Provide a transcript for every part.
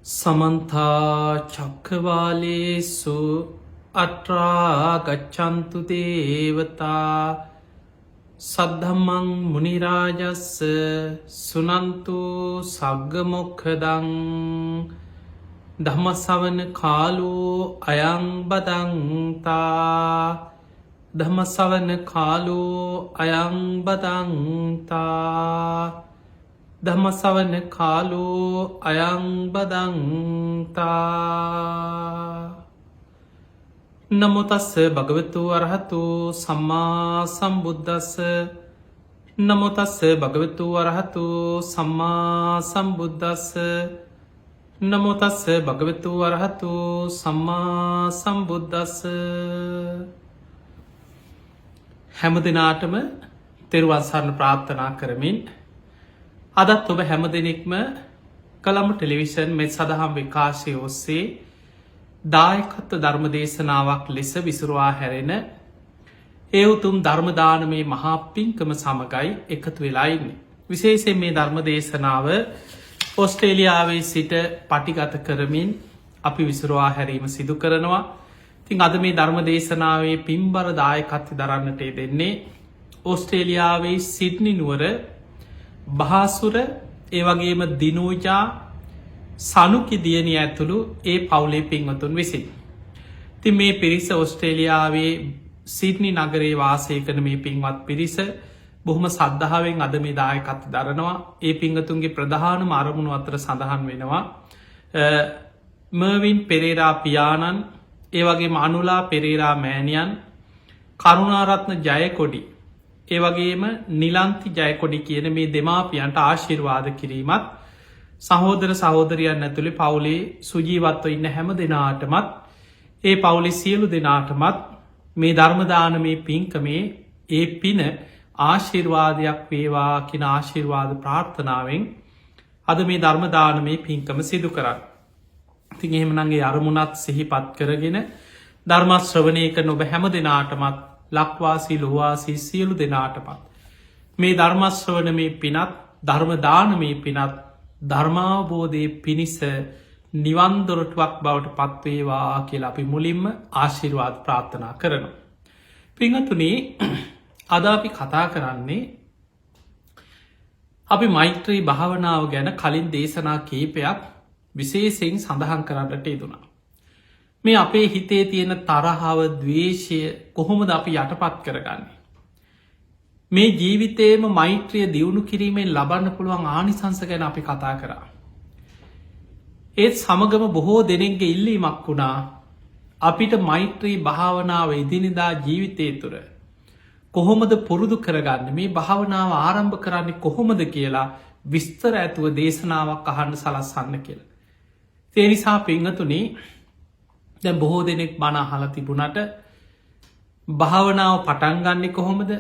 සමන්තා චක්කවාලේසු අත්‍රා ගච්ඡන්තු දේවතා සද්ධම්මං මුනි රාජස්ස සුනන්තු සග්ග මොක්ඛදං ධම්ම ශ්‍රවණ කාලෝ අයං බදන්තා ධම්ම ශ්‍රවණ කාලෝ අයං බදන්තා ධම්ම ශ්‍රවණ කාලෝ අයං බදන්තා. නමෝ තස්ස භගවතු අරහතු සම්මා සම්බුද්දස්ස. නමෝ තස්ස භගවතු අරහතු සම්මා සම්බුද්දස්ස. නමෝ තස්ස භගවතු අරහතු සම්මා සම්බුද්දස්ස. හැම දිනාටම තෙරුවන් සරණ ප්‍රාර්ථනා කරමින් අදත් ඔබ හැම දෙනෙක්ම කළඹ ටෙලිවිෂන් මෙත් සදහම් විකාශය ඔස්සේ දායකත්ව ධර්ම දේශනාවක් ලෙස විසුරුවා හැරෙන ඒ උතුම් ධර්මදානමේ මහා පින්කම සමගයි එකතු වෙලා ඉන්නේ. විශේෂයෙන් මේ ධර්ම දේශනාව ඔස්ට්‍රේලියාවේ සිට පටිගත කරමින් අපි විසුරුවා හැරීම සිදු කරනවා. ඉතින් අද මේ ධර්ම දේශනාවේ පින්බර දායකත්වය දරන්නට දෙන්නේ ඔස්ට්‍රේලියාවේ සිඩ්නි නුවර බහාසුර ඒ වගේම දිනෝජා සනුකි දියණිය ඇතුළු ඒ පවුලේ පින්වතුන් විසින්. ඉතින් මේ පිරිස ඔස්ට්‍රේලියාවේ සිඩ්නි නගරේ වාසය කරන මේ පින්වත් පිරිස බොහොම සද්ධාවෙන් අද මේ දායකත්වය දරනවා. ඒ පින්වතුන්ගේ ප්‍රධානම අරමුණු අතර සඳහන් වෙනවා මර්වින් පෙරේරා පියාණන්, ඒ වගේම අනුලා පෙරේරා මෑණියන්, කරුණාරත්න ජයකොඩි, ඒ වගේම නිලන්ති ජයකොඩි කියන මේ දෙමාපියන්ට ආශිර්වාද කිරීමත්, සහෝදර සහෝදරයන් ඇතුළේ පවුලේ සුජීවත්ව ඉන්න හැම දෙනාටමත් ඒ පවුලේ සියලු දෙනාටමත් මේ ධර්මදානමේ පින්කමේ ඒ පින ආශිර්වාදයක් වේවා කියන ආශිර්වාද ප්‍රාර්ථනාවෙන් අද මේ ධර්මදානමේ පින්කම සිදු කරන්න. ඉතින් එහෙමනංගේ අරමුණත් සිහිපත් කරගෙන ධර්ම ශ්‍රවණය කරන ඔබ හැම දෙනාටමත් ලක්වාසී ලොවාසී සියලු දෙනාටපත් මේ ධර්මශ්‍රවන මේ පිනත් ධර්මදානමේ පිනත් ධර්මාවබෝධය පිණිස නිවන්දොරටුවක් බවට පත්වේවා කියලා අපි මුලින්ම ආශිර්වාද ප්‍රාර්ථනා කරනවා. පිංහතුනේ අද අපි කතා කරන්නේ අපි මෛත්‍රී භාවනාව ගැන කලින් දේශනා කීපයක් විශේෂයෙන් සඳහන් කරන්නට යෙදුණා. මේ අපේ හිතේ තියෙන තරහාව ද්වේශය කොහොමද අපි යටපත් කරගන්නේ. මේ ජීවිතයේම මෛත්‍රිය දියුණු කිරීමෙන් ලබන්න පුළුවන් ආනිසංස ගැන අපි කතා කරා. ඒත් සමගම බොහෝ දෙනෙක්ගේ ඉල්ලීමක් වුණා අපිට මෛත්‍රී භාවනාව එදිනෙදා ජීවිතය තුර කොහොමද පුරුදු කරගන්න, මේ භාවනාව ආරම්භ කරන්නේ කොහොමද කියලා විස්තර ඇතුව දේශනාවක් අහන්න සලස්සන්න කියලා. ඒ නිසා පින්වතුනි, දැන් බොහෝ දෙනෙක් බණ අහලා තිබුණට භාවනාව පටන් ගන්නේ කොහොමද,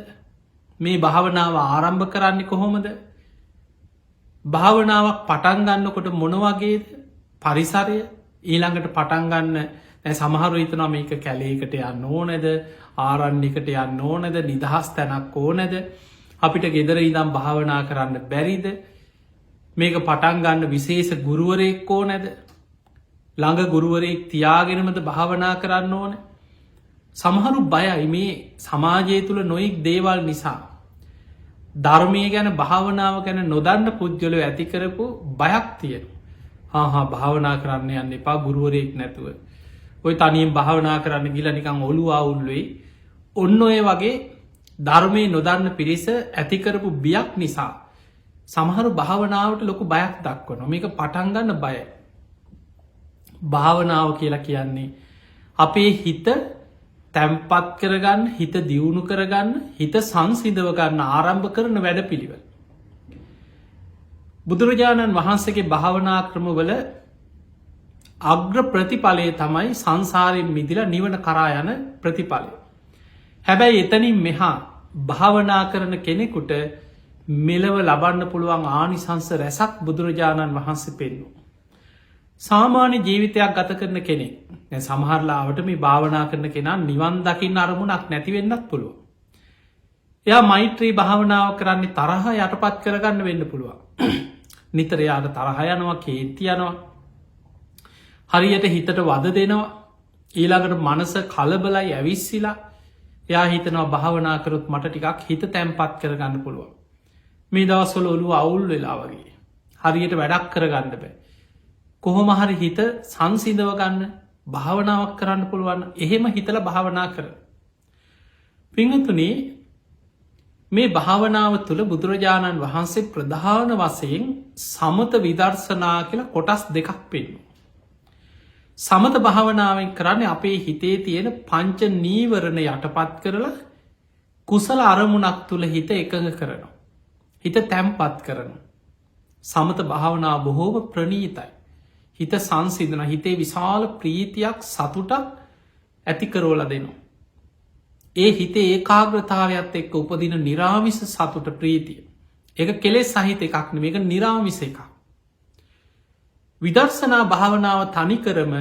මේ භාවනාව ආරම්භ කරන්නේ කොහොමද, භාවනාවක් පටන් ගන්නකොට මොන වගේද පරිසරය, ඊළඟට පටන් ගන්න සමහරු හිතනවා මේක කැලේකට යන්න ඕනද, ආරණ්‍යයකට යන්න ඕනද, නිදහස් තැනක් ඕනද, අපිට ගෙදර ඉඳන් භාවනා කරන්න බැරිද, මේක පටන් ගන්න විශේෂ ගුරුවරයෙක් ඕනද, ළඟ ගුරුවරයෙක් තියාගෙනමද භාවනා කරන්න ඕන. සමහරු බයයි මේ සමාජය තුළ නොයෙක් දේවල් නිසා. ධර්මය ගැන භාවනාව ගැන නොදන්න පුද්ගලෝ ඇති කරපු බයක් තියෙන. භාවනා කරන්න යන්න එපා ගුරුවරයෙක් නැතුව, ඔය තනියෙන් භාවනා කරන්න ගිල නිකං ඔලු අවුල්වෙයි. ඔන්න ඔය වගේ ධර්මය නොදන්න පිරිස ඇතිකරපු බියක් නිසා සමහරු භාවනාවට ලොකු බයක් දක්වන. මේක පටන්ගන්න බයයි. භාවනාව කියලා කියන්නේ අපේ හිත තැම්පත් කරගන්න, හිත දියුණු කරගන්න, හිත සංසිදව ගන්න ආරම්භ කරන වැඩ පිළිවෙල. බුදුරජාණන් වහන්සේගේ භාවනා ක්‍රමවල අග්‍ර ප්‍රතිඵලය තමයි සංසාරයෙන් මිදිලා නිවන කරා යන ප්‍රතිඵලය. හැබැයි එතනින් මෙහා භාවනා කරන කෙනෙකුට මෙලව ලබන්න පුළුවන් ආනිසංස රැසක් බුදුරජාණන් වහන්සේ පෙන්වු. සාමාන්‍ය ජීවිතයක් ගත කරන කෙනෙක්, සමහරලාවට මේ භාවනා කරන කෙනා නිවන් දකින්න අරමුණක් නැතිවෙන්නත් පුළුව. එයා මෛත්‍රී භාවනාව කරන්නේ තරහ යටපත් කරගන්න වෙන්න පුළුවන්. නිතර යාට තරහ යනවා, කේන්ති යනවා. හරියට හිතට වද දෙනවා. ඊළඟට මනස කලබලයි ඇවිස්සිලා. යා හිතනවා භාවනා කරොත් මට ටිකක් හිත තැන්පත් කරගන්න පුළුවන්. මේ දවස්වල ඔළුව අවුල් වෙලා වගේ. හරියට වැඩක් කරගන්න බෑ. කොහොම හරි හිත සංසිඳව ගන්න භාවනාවක් කරන්න පුළුවන්. එහෙම හිතල භාවනා කර. පිංහතුනේ මේ භාවනාව තුළ බුදුරජාණන් වහන්සේ ප්‍රධාන වසයෙන් සමත විදර්ශනා කියලා කොටස් දෙකක් පෙන්නු. සමත භාවනාවෙන් කරන්නේ අපේ හිතේ තියෙන පංච නීවරණ යටපත් කරලා කුසල අරමුණක් තුළ හිත එකඟ කරනවා. හිත තැම්පත් කරන. සමත භාවනාව බොහෝම ප්‍රනීතයි. හිත සංසිදන හිතේ විශාල ප්‍රීතියක් සතුටක් ඇතිකරෝල දෙනවා. ඒ හිතේ ඒකාග්‍රතාවයක්ත් එක්ක උපදින නිරාමිස සතුට ප්‍රීතිය. එක කෙලෙස් සහිත එකක් නෙමෙයි, මේක නිරාමිස එකක්. විදර්ශනා භාවනාව තනිකරම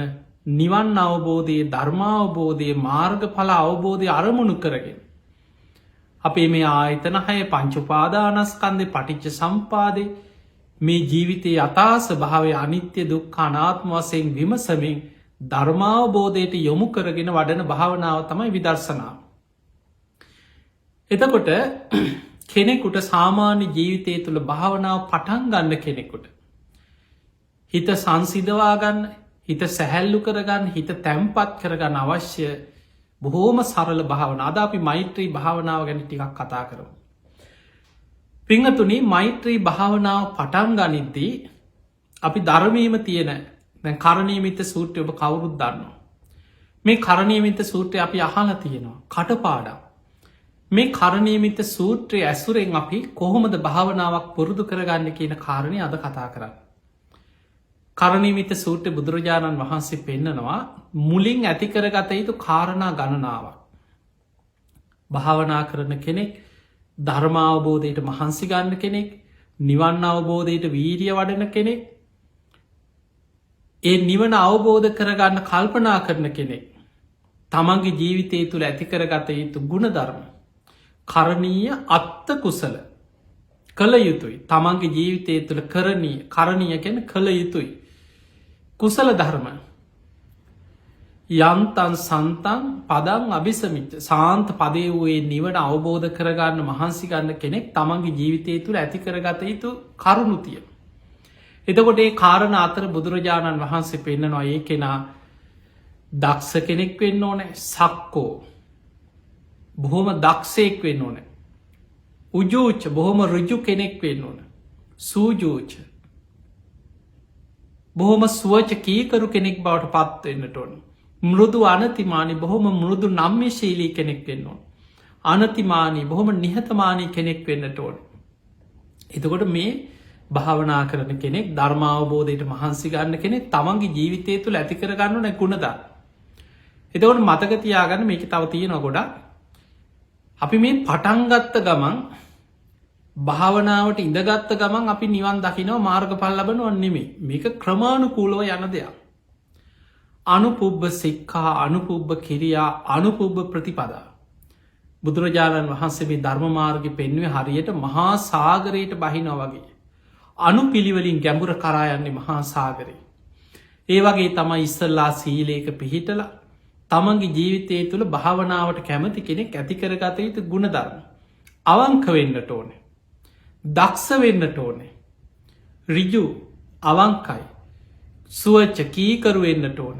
නිවන් අවබෝධයේ ධර්මාවබෝධයේ මාර්ගඵල අවබෝධය අරමුණු කරගෙන. අපේ මේ ආයතන හය පංචුපාදානස්කන්දය පටිච්ච සම්පාදය මේ ජීවිතයේ අතාස භාවය අනිත්‍ය දුක්ඛ අනාත්ම වශයෙන් විමසමින් ධර්මාවබෝධයට යොමු කරගෙන වඩන භාවනාව තමයි විදර්ශනාව. එතකොට කෙනෙකුට සාමාන්‍ය ජීවිතය තුළ භාවනාව පටන් ගන්න කෙනෙකුට හිත සංසිදවාගන්න, හිත සැහැල්ලු කරගන්න, හිත තැම්පත් කරගන්න අවශ්‍ය බොහෝම සරල භාවන. අද අපි මෛත්‍රී භාවනාව ගැන ටිකක් කතා කරමු. පිංහතුනි, මෛත්‍රී භාවනාව පටන් ගනිද්දී අපි ධර්මීම තියෙන කරණීමිත සූත්‍රය ඔබ කවුරුත් දන්නවා. මේ කරණීමිත සූත්‍රය අපි අහලා තියෙනවා කටපාඩම්. මේ කරණීමිත සූත්‍රය ඇසුරෙන් අපි කොහොමද භාවනාවක් පුරුදු කරගන්න කියන කාරණය අද කතා කරන්න. කරණීමිත සූත්‍රය බුදුරජාණන් වහන්සේ පෙන්නනවා මුලින් ඇතිකරගත යුතු කාරණා ගණනාවක්. භාවනා කරන කෙනෙක්, ධර්මාවබෝධයට මහන්සි ගන්න කෙනෙක්, නිවන් අවබෝධයට වීරිය වඩන කෙනෙක්, ඒ නිවන අවබෝධ කරගන්න කල්පනා කරන කෙනෙක් තමන්ගේ ජීවිතය තුළ ඇතිකරගත යුතු ගුණ ධර්ම කරණීය අත්ත කුසල කළ යුතුයි. තමන්ගේ ජීවිතය තුළ කරණීය ගැන කළ යුතුයි. කුසල ධර්ම යන්තන් සන්තන් පදං අභිසමිච්ච සාන්ත පදය වූයේ නිවන අවබෝධ කරගන්න මහන්සි ගන්න කෙනෙක් තමන්ගේ ජීවිතය තුළ ඇති කරගත යුතු කරුණුතිය. එතකොට ඒ කාරණ අතර බුදුරජාණන් වහන්සේ පෙන්න්නනවා ඒ කෙනා දක්ෂ කෙනෙක් වෙන්න ඕනෑ, සක්කෝ බොහොම දක්ෂයෙක් වෙන්න ඕන, උජූච බොහොම රුජු කෙනෙක් වෙන්න ඕන, සූජූච බොහොම සුවච කීකරු කෙනෙක් බවට පත්වවෙන්නට ඕන, මෘදු අනතිමානි බොහොම මෘදු නම්්‍ය ශීලී කෙනෙක් වෙන්න ඕන, අනතිමානී බොහොම නිහතමානී කෙනෙක් වෙන්නට ඕන. එතකොට මේ භාවනා කරන කෙනෙක්, ධර්මාවබෝධයට මහන්සි ගන්න කෙනෙක් තමන්ගේ ජීවිතය තුළ ඇතිකර ගන්න නැ ගුණදා. එතකොට මතකතියාගන්න මේක තව තියෙන ගොඩා අපි මේ පටන්ගත්ත ගමන් භාවනාවට ඉඳගත්ත ගමන් අපි නිවන් දකිනව මාර්ග පල් ලබන වන්නෙමේ. මේක ක්‍රමාණුකූලව යන දෙයක්. අනුපුබ්බ සික්කා, අනුපුබ්බ කිරියා, අනුපුබ්බ ප්‍රතිපදා. බුදුරජාණන් වහන්සේ මේ ධර්ම මාර්ග පෙන්වේ හරියට මහා සාගරයට බහිනව වගේ. අනු පිළිවලින් ගැඹුර කරායන්නේ මහා සාගරේ. ඒ වගේ තමයි ඉස්සල්ලා සීලේක පිහිටල තමන්ගේ ජීවිතය තුළ භාවනාවට කැමති කෙනෙක් ඇතිකරගත යුතු ගුණධර්ම. අවංක වෙන්නට ඕනේ, දක්ෂ වෙන්නට ඕනේ, රිජු අවංකයි, සුවච්ච කීකරු වෙන්නට ඕන,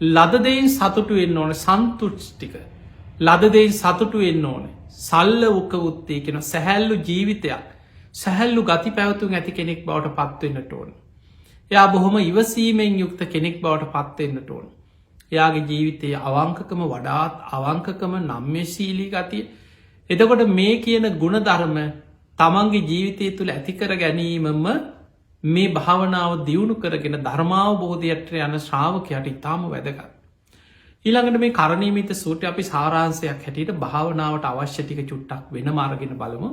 ලදදෙයින් සතුටු වෙන්න ඕන, සන්තුෂ්ටික ලදදෙයින් සතුටු වෙන්න ඕන, සල්ල උක උත්තේ කෙන සැහැල්ලු ජීවිතයක්, සැහැල්ලු ගති පැවතුන් ඇති කෙනෙක් බවට පත්වවෙන්නට ඕන. එයා බොහොම ඉවසීමෙන් යුක්ත කෙනෙක් බවට පත්වවෙන්නට ඕන. එයාගේ ජීවිතයේ අවංකකම වඩාත් අවංකකම නම්‍යශීලී ගතිය. එතකොට මේ කියන ගුණ ධර්ම තමන්ගේ ජීවිතය තුළ ඇතිකර ගැනීමම මේ භාවනාව දියුණු කරගෙන ධර්මාවබෝධයට යන ශ්‍රාවකයට ඉතාම වැදගත්. ඊළඟට මේ කරණීමිත සූත්‍රය අපි සාරාංශයක් හැටියට භාවනාවට අවශ්‍ය ටික චුට්ටක් වෙන මාර්ගෙන බලමු.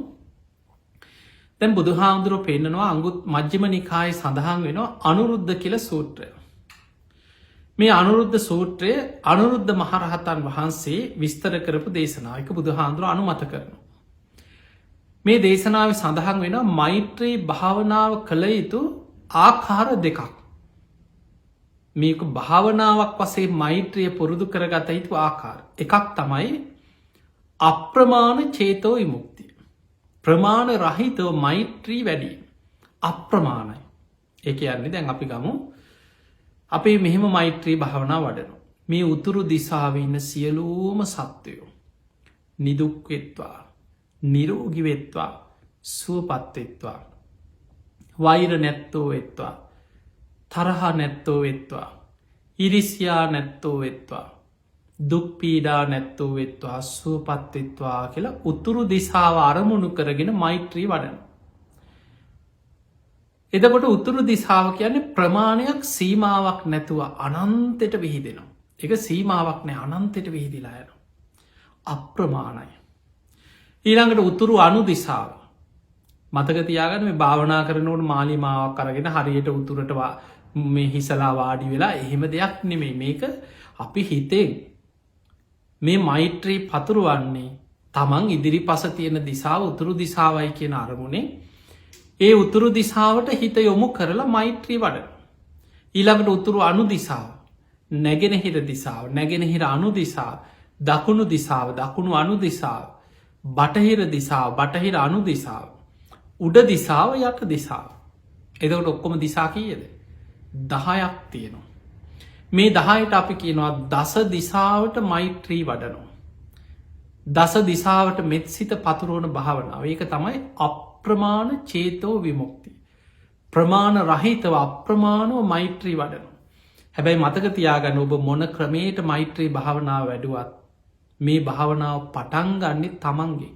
දැන් බුදුහාමුදුරුවෝ පෙන්නනවා අංගුත් මජ්ක්‍ධිම නිකායේ සඳහන් වෙනවා අනුරුද්ධ කියලා සූත්‍රය. මේ අනුරුද්ධ සූත්‍රය අනුරුද්ධ මහරහතන් වහන්සේ විස්තර කරපු දේශනාවක බුදුහාමුදුරුවෝ අනුමත කරනවා. මේ දේශනාව සඳහන් වෙන මෛත්‍රී භාවනාව කළ යුතු ආකාර දෙකක්. මේක භාවනාවක් වසේ මෛත්‍රිය පුරුදු කරගත යුතු ආකාර. එකක් තමයි අප්‍රමාණ චේතෝ විමුක්තිය. ප්‍රමාණ රහිතව මෛත්‍රී වැඩි. අප්‍රමාණයි. ඒ කියන්නේ දැන් අපි ගමු අපේ මෙහෙම මෛත්‍රී භාවනා වඩන. මේ උතුරු දිසාවේ ඉන්න සියලුම සත්වයෝ නිදුක්වෙත්වා නිරෝගිවෙත්වා සුවපත්වෙත්වා වෛර නැත්තෝ වෙත්වා තරහ නැත්තෝ වෙත්වා ඉරිසියා නැත්තෝ වෙත්වා දුක්පීඩා නැත්තෝ වෙත්වා සුවපත්වෙත්වා කියලා උතුරු දිසාව අරමුණු කරගෙන මෛත්‍රී වඩන. එදකොට උතුරු දිසාව කියන්නේ ප්‍රමාණයක් සීමාවක් නැතුව අනන්තයට විහිදෙනවා. එක සීමාවක් නෑ අනන්තයට විහිදිලා යන. අප්‍රමාණයි. ඊළඟට උතුරු අනු දිසාව මතකතියාගන මේ භාවනා කරනවට මාලිමාවක් කරගෙන හරියට උතුරටවා මේ හිසලා වාඩි වෙලා එහෙම දෙයක් නෙමේ මේක අපි හිතෙන් මේ මෛත්‍රී පතුරුවන්නේ තමන් ඉදිරි පස තියෙන දිසාව උතුරු දිසාවයි කියන අරමුණේ ඒ උතුරු දිසාවට හිත යොමු කරලා මෛත්‍රී වඩන. ඊළඟට උතුරු අනු දිසාව නැගෙනහිර දිසාව නැගෙනහිර අනු දිසා දකුණු දිසාව දකුණු අනු දිසාව බටහිර දිසාව බටහිර අනු දිසාව උඩ දිසාව යට දිසාව. එදකට ඔක්කොම දිසා කියද 10ක් තියෙනවා. මේ 10ට අපි කියනවා දස දිසාවට මෛත්‍රී වඩනවා. දස දිසාවට මෙත් සිත පතුරුවන භාවනාව ඒක තමයි අප්‍රමාණ චේතෝ විමුක්ති. ප්‍රමාණ රහිතව අප්‍රමාණව මෛත්‍රී වඩනු. හැබැයි මතක තියාගන්න ඔබ මොන ක්‍රමයට මෛත්‍රී භාවනාව වැඩුවත් මේ භාවනාව පටන්ගන්නේ තමන්ගේ.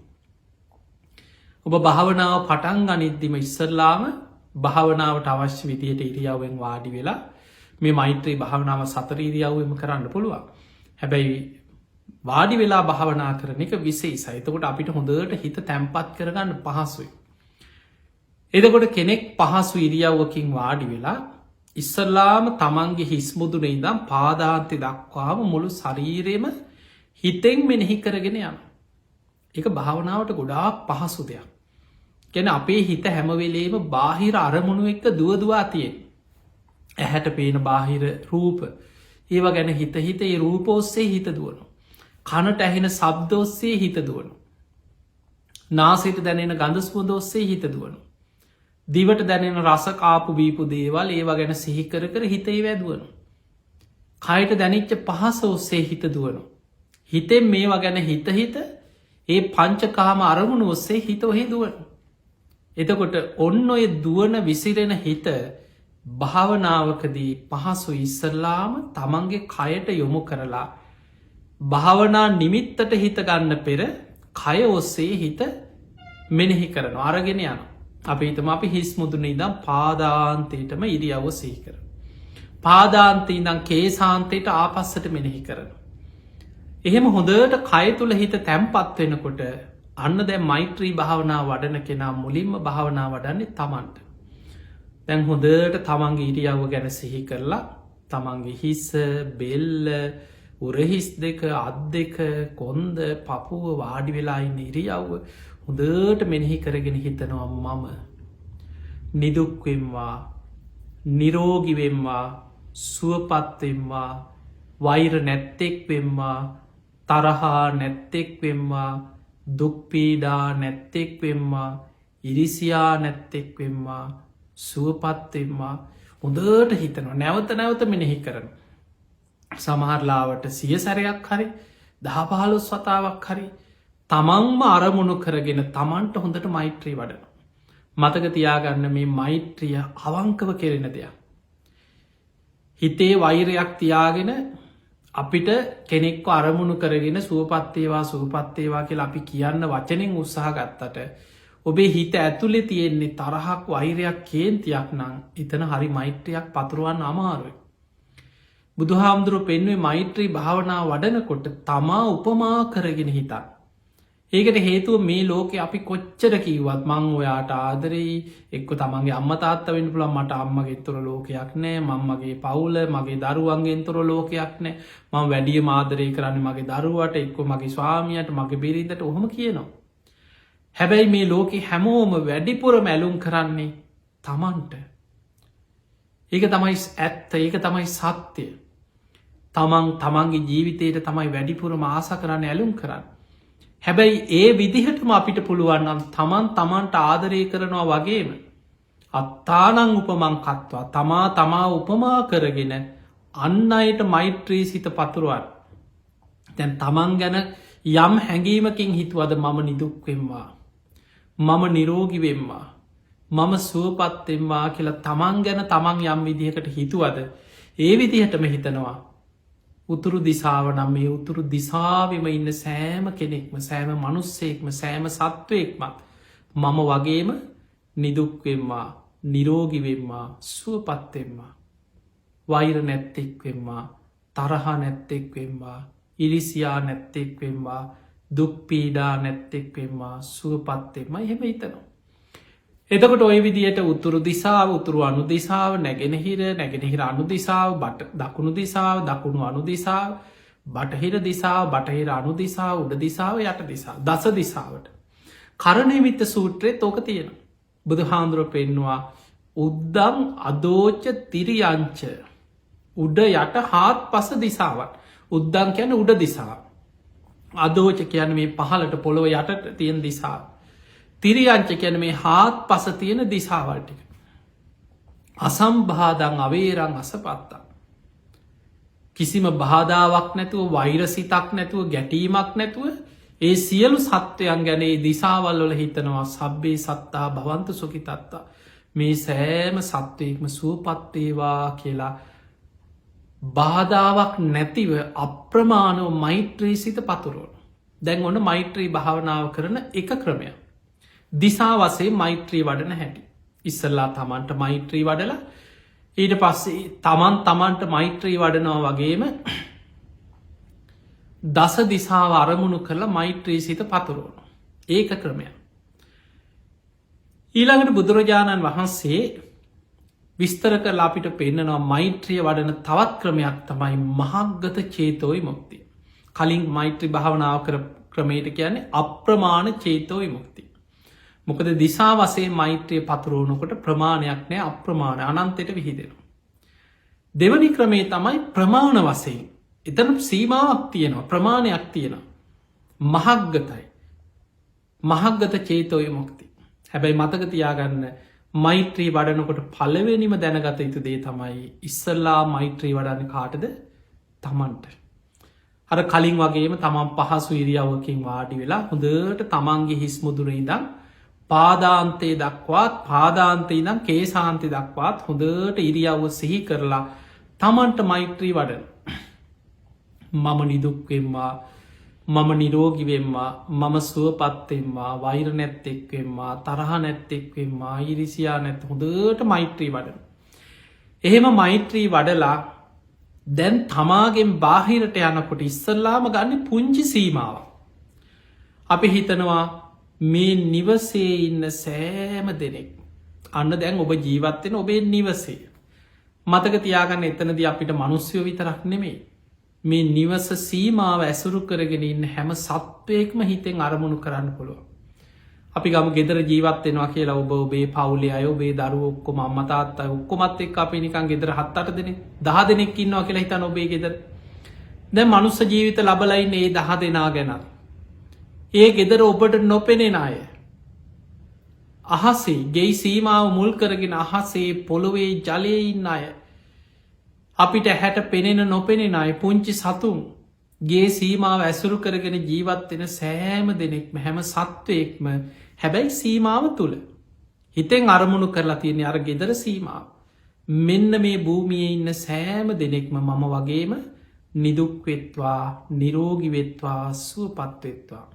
ඔබ භාවනාව පටන් ගනිද්දිම ඉස්සරලාම භාවනාවට අවශ්‍ය විදියට ඉරියාවෙන් වාඩි වෙලා මේ මෛත්‍රී භාවනාව සතර ඉරියව්වෙම කරන්න පුළුවන්. හැබැයි වාඩි වෙලා භාවනා කරන එක විශේෂයි. එතකොට අපිට හොඳට හිත තැම්පත් කරගන්න පහසුයි. එදකොට කෙනෙක් පහසු ඉරියව්වකින් වාඩි වෙලා ඉස්සල්ලාම තමන්ගේ හිස්මුදුන ඉදම් පාදාන්තය දක්වාම මුළු ශරීරයම හිතෙන් මෙනෙහි කරගෙන යන. එක භාවනාවට ගොඩාක් පහසු දෙයක්. ගැන අපේ හිත හැමවෙලේම බාහිර අරමුණු එක්ක දුවදවා තියෙන්. ඇහැට පේන බාහිර රූප ඒව ගැන හිත ඒ රූපෝස්සේ හිත දුවනු. කනට ඇහෙන සබ්දෝස්සේ හිත දුවනු. නාසට දැනෙන ගඳස්මුදෝස්සේ හිත දුවනු. දිවට දැනෙන රසකාපු බීපු දේවල් ඒවා ගැන සිහිකර කර හිතේ වැදුවනු. කයට දැනිච්ච පහස ඔස්සේ හිත දුවනු. හිතෙන් මේවා ගැන හිත ඒ පංචකාම අරමුණු ඔස්සේ හිත ඔහෙ දුවනු. එතකොට ඔන්න ඔය දුවන විසිරෙන හිත භාවනාවකදී පහසු ඉස්සල්ලාම තමන්ගේ කයට යොමු කරලා භාවනා නිමිත්තට හිත ගන්න පෙර කය ඔස්සේ හිත මෙනෙහි කරන අරගෙන යන. අපි හිතම අපි හිස් මුදුන ඉදම් පාදාන්තයටම ඉරියව්ව සීකර. පාදාන්තය ඉදම් කේසාන්තයට ආපස්සට මෙනෙහි කරන. එහෙම හොඳට කය තුළ හිත තැම්පත් වෙනකොට අන්න දැ මෛත්‍රී භාවනා වඩන කෙනා මුලින්ම භාවනා වඩන්නේ තමන්ට. දැන් හොඳට තමන්ගේ ඉරියව්ව ගැන සිහි කරලා තමන්ගේ හිස බෙල්ල උරහිස් දෙක අත් දෙක කොන්ද පපුුව වාඩි වෙලායින්න ඉරියව්ව හොදට මෙනෙහි කරගෙන හිතනවා මම නිදුක්වෙම්වා නිරෝගිවෙම්වා සුවපත්වෙම්වා වෛර නැත්තෙක්වෙම්වා තරහා නැත්තෙක්වෙම්වා දුක්පීඩා නැත්තෙක්වෙම්වා ඉරිසියා නැත්තෙක්වෙම්වා සුවපත්වෙම්වා හොඳට හිතනවා නැවත නැවත මෙනෙහි කරන. සමහරලාවට සිය සැරයක් හරි 10-15 වතාවක් හරි තමන්ම අරමුණු කරගෙන තමන්ට හොඳට මෛත්‍රී වඩන. මතක තියාගන්න මේ මෛත්‍රිය අවංකව කෙරෙන දෙයක්. හිතේ වෛරයක් තියාගෙන අපිට කෙනෙක්ව අරමුණු කරගෙන සුවපත්තේවා සුවපත්තේවා කියලා අපි කියන්න වචනෙන් උත්සාහ ගත්තට ඔබේ හිත ඇතුළෙ තියෙන්නේ තරහක් වෛරයක් කේන්තියක් නං එතන හරි මෛත්‍රයක් පතුරුවන් අමාරුයි. බුදුහාමුදුරුව පෙන්වේ මෛත්‍රී භාවනා වඩනකොට තමා උපමා කරගෙන හිතන්. ඒකට හේතුව මේ ලෝකෙ අපි කොච්චර කිවත් මං ඔයාට ආදරෙයි එක්ක තමන්ගේ අම්මතාත්ත වෙන් පුළන් මට අම්මගේ තුර ලෝකයක් නෑ මංමගේ පවුල මගේ දරුවන්ගෙන් තුර ලෝකයක් නෑ මං වැඩිය මාදරය කරන්න මගේ දරුවට එක්ක මගේ ස්වාමියයට මගේ බිරිඳට ඔහොම කියනවා. හැබැයි මේ ලෝකෙ හැමෝම වැඩිපුර මැලුම් කරන්නේ තමන්ට. ඒක තමයි ඇත්ත, ඒක තමයි සත්‍යය. තමන්ගේ ජීවිතයට තමයි වැඩිපුරම ආස කරන්න ඇලුම් කරන්න. හැබැයි ඒ විදිහටම අපිට පුළුවන්නම් තමන්ට ආදරය කරනවා වගේම අත්තානං උපමං කත්වා තමා උපමා කරගෙන අන්න අයට මෛත්‍රී සිත පතුරුවන්. දැන් තමන් ගැන යම් හැඟීමකින් හිතුවද මම නිදුක්වෙම්වා, මම නිරෝගිවෙම්වා, මම සුවපත්තෙම්වා කියලා තමන් ගැන තමන් යම් විදිහකට හිතුවද ඒ විදිහටම හිතනවා උතුරු දිසාව නම් මේ උතුරු දිසාවිම ඉන්න සෑම කෙනෙක්ම, සෑම මනුස්සෙක්ම, සෑම සත්වයෙක්මත් මම වගේම නිදුක්වෙම්වා, නිරෝගිවෙම්වා, සුවපත්තෙම්වා, වෛර නැත්තෙක්වෙම්වා, තරහ නැත්තෙක්වෙම්වා, ඉරිසියා නැත්තෙක්වෙම්වා, දුක්පීඩා නැත්තෙක්වෙම්වා, සුවපත්තෙම එහෙම හිතනවා. එතකොට ඔය විදියට උතුරු දිසාව, උතුරු අනු දිසාව, නැගෙනහිර අනු දිසාව, දකුණු දිසාව, දකුණු අනු දිසාව, බටහිර දිසාව, බටහිර අනු දිසාව, උඩ දිසාව, යට දිසා, දස දිසාවට කරණයවිත්ත සූත්‍රයේ තෝක තියෙන. බුදු හාමුදුරුව පෙන්නවා උද්දම් අදෝච තිරියංච, උඩ යට හාත් පස දිසාවත්. උද්දං කියන උඩ දිසාව, අදෝච කියන මේ පහලට පොළොව යටට තියෙන දිසාව, තිරියංච කියන මේ හාත් පස තියෙන දිසාවල්ටික. අසම්බාදං අවේරං අසපත්තා, කිසිම බාධාවක් නැතුව, වෛරසිතක් නැතුව, ගැටීමක් නැතුව ඒ සියලු සත්වයන් ගැන දිසාවල් වල හිතනවා සබ්බේ සත්තා භවන්ත සුඛිතත්තා, මේ සෑම සත්වයෙක්ම සුවපත්තේවා කියලා බාධාවක් නැතිව අප්‍රමාණව මෛත්‍රී සිත පතුරුවන. දැන් ඔන්න මෛත්‍රී භාවනාව කරන එක ක්‍රමයක්. දිසා වසේ මෛත්‍රී වඩන හැටි. ඉස්සල්ලා තමන්ට මෛත්‍රී වඩලා ඊට පස්සේ තමන්ට මෛත්‍රී වඩනවා වගේම දස දිසාව අරමුණු කරලා මෛත්‍රී සිත පතුරුවන. ඒක ක්‍රමයක්. ඊළඟට බුදුරජාණන් වහන්සේ විස්තර කරලා අපිට පෙන්නනවා මෛත්‍රිය වඩන තවත් ක්‍රමයක් තමයි මහග්ගත චේතෝයි මුක්තිය. කලින් මෛත්‍රී භාවනාව කර ක්‍රමයට කියන්නේ අප්‍රමාණ චේතෝයි මුක්තිය. මොකද දිසා වසේ මෛත්‍රිය පතුරුවනකොට ප්‍රමාණයක් නෑ, අප්‍රමාණ අනන්තයට විහිදෙනවා. දෙවනි ක්‍රමේ තමයි ප්‍රමාණ වසයෙන්. එතන සීමාවක් තියෙනවා, ප්‍රමාණයක් තියෙනවා. මහග්ගතයි, මහග්ගත චේතෝය මුක්ති. හැබැයි මතක තියාගන්න මෛත්‍රී වඩනකොට පළවෙනිම දැනගත යුතු දේ තමයි ඉස්සල්ලා මෛත්‍රී වඩන්න කාටද? තමන්ට. අර කලින් වගේම තමන් පහසු ඉරියව්වකින් වාඩි වෙලා හොඳට තමන්ගේ හිස් මුදුනේ ඉඳන් පාදාන්තයේ දක්වාත්, පාදාන්තයේ ඉඳන් කේසාන්තය දක්වාත් හොඳට ඉරියව්ව සිහි කරලා තමන්ට මෛත්‍රී වඩන. මම නිදුක්වෙම්වා, මම නිරෝගිවෙම්වා, මම සුවපත්තෙම්වා, වෛර නැත්තෙක්වෙම්වා, තරහ නැත්තෙක්වෙම්වා, ඉරිසියා නැත් හොඳට මෛත්‍රී වඩන. එහෙම මෛත්‍රී වඩලා දැන් තමාගෙන් බාහිරට යනකොට ඉස්සල්ලාම ගන්න පුංචි සීමාව. අපි හිතනවා මේ නිවසේ ඉන්න සෑම දෙනෙක් අන්න දැන් ඔබ ජීවත්වෙන ඔබේ නිවසේ. මතක තියාගන්න එතනද අපිට මනුස්්‍යයෝ විතරක් නෙමේ, මේ නිවස සීමාව ඇසුරු කරගෙන ඉන්න හැම සත්වයෙක්ම හිතෙන් අරමුණු කරන්න පුළුව. අපි ගම ගෙදර ජීවත්වෙනවා කියලා ඔබ ඔබේ පවුලේ අය, ඔබේ දරුවෝ ඔක්කොම අම්මා තාත්තා ඔක්කොමත් එක්ක අපි නිකන් ගෙදර 7-8 දෙනෙක් 10 දෙනෙක් ඉන්නවා කියලා හිතන ඔබේ ගෙදර. දැන් මනුස්ස ජීවිත ලබලා ඉන්නේ ඒ 10 දෙනා ගැන. ඒ ගෙදර ඔබට නොපෙනෙන අය, අහසේ ගෙයි සීමාව මුල් කරගෙන අහසේ පොළොවේ ජලයේ ඉන්න අය, අපිට හැට පෙනෙන නොපෙනෙන අය, පුංචි සතුන් ගේ සීමාව ඇසුරු කරගෙන ජීවත්වෙන සෑම දෙනෙක්ම, හැම සත්වයෙක්ම හැබැයි සීමාව තුළ හිතෙන් අරමුණු කරලා තියෙන අර ගෙදර සීමාව. මෙන්න මේ භූමියේ ඉන්න සෑම දෙනෙක්ම මම වගේම නිදුක්වෙත්වා, නිරෝගිවෙත්වා, සුවපත්වෙත්වා,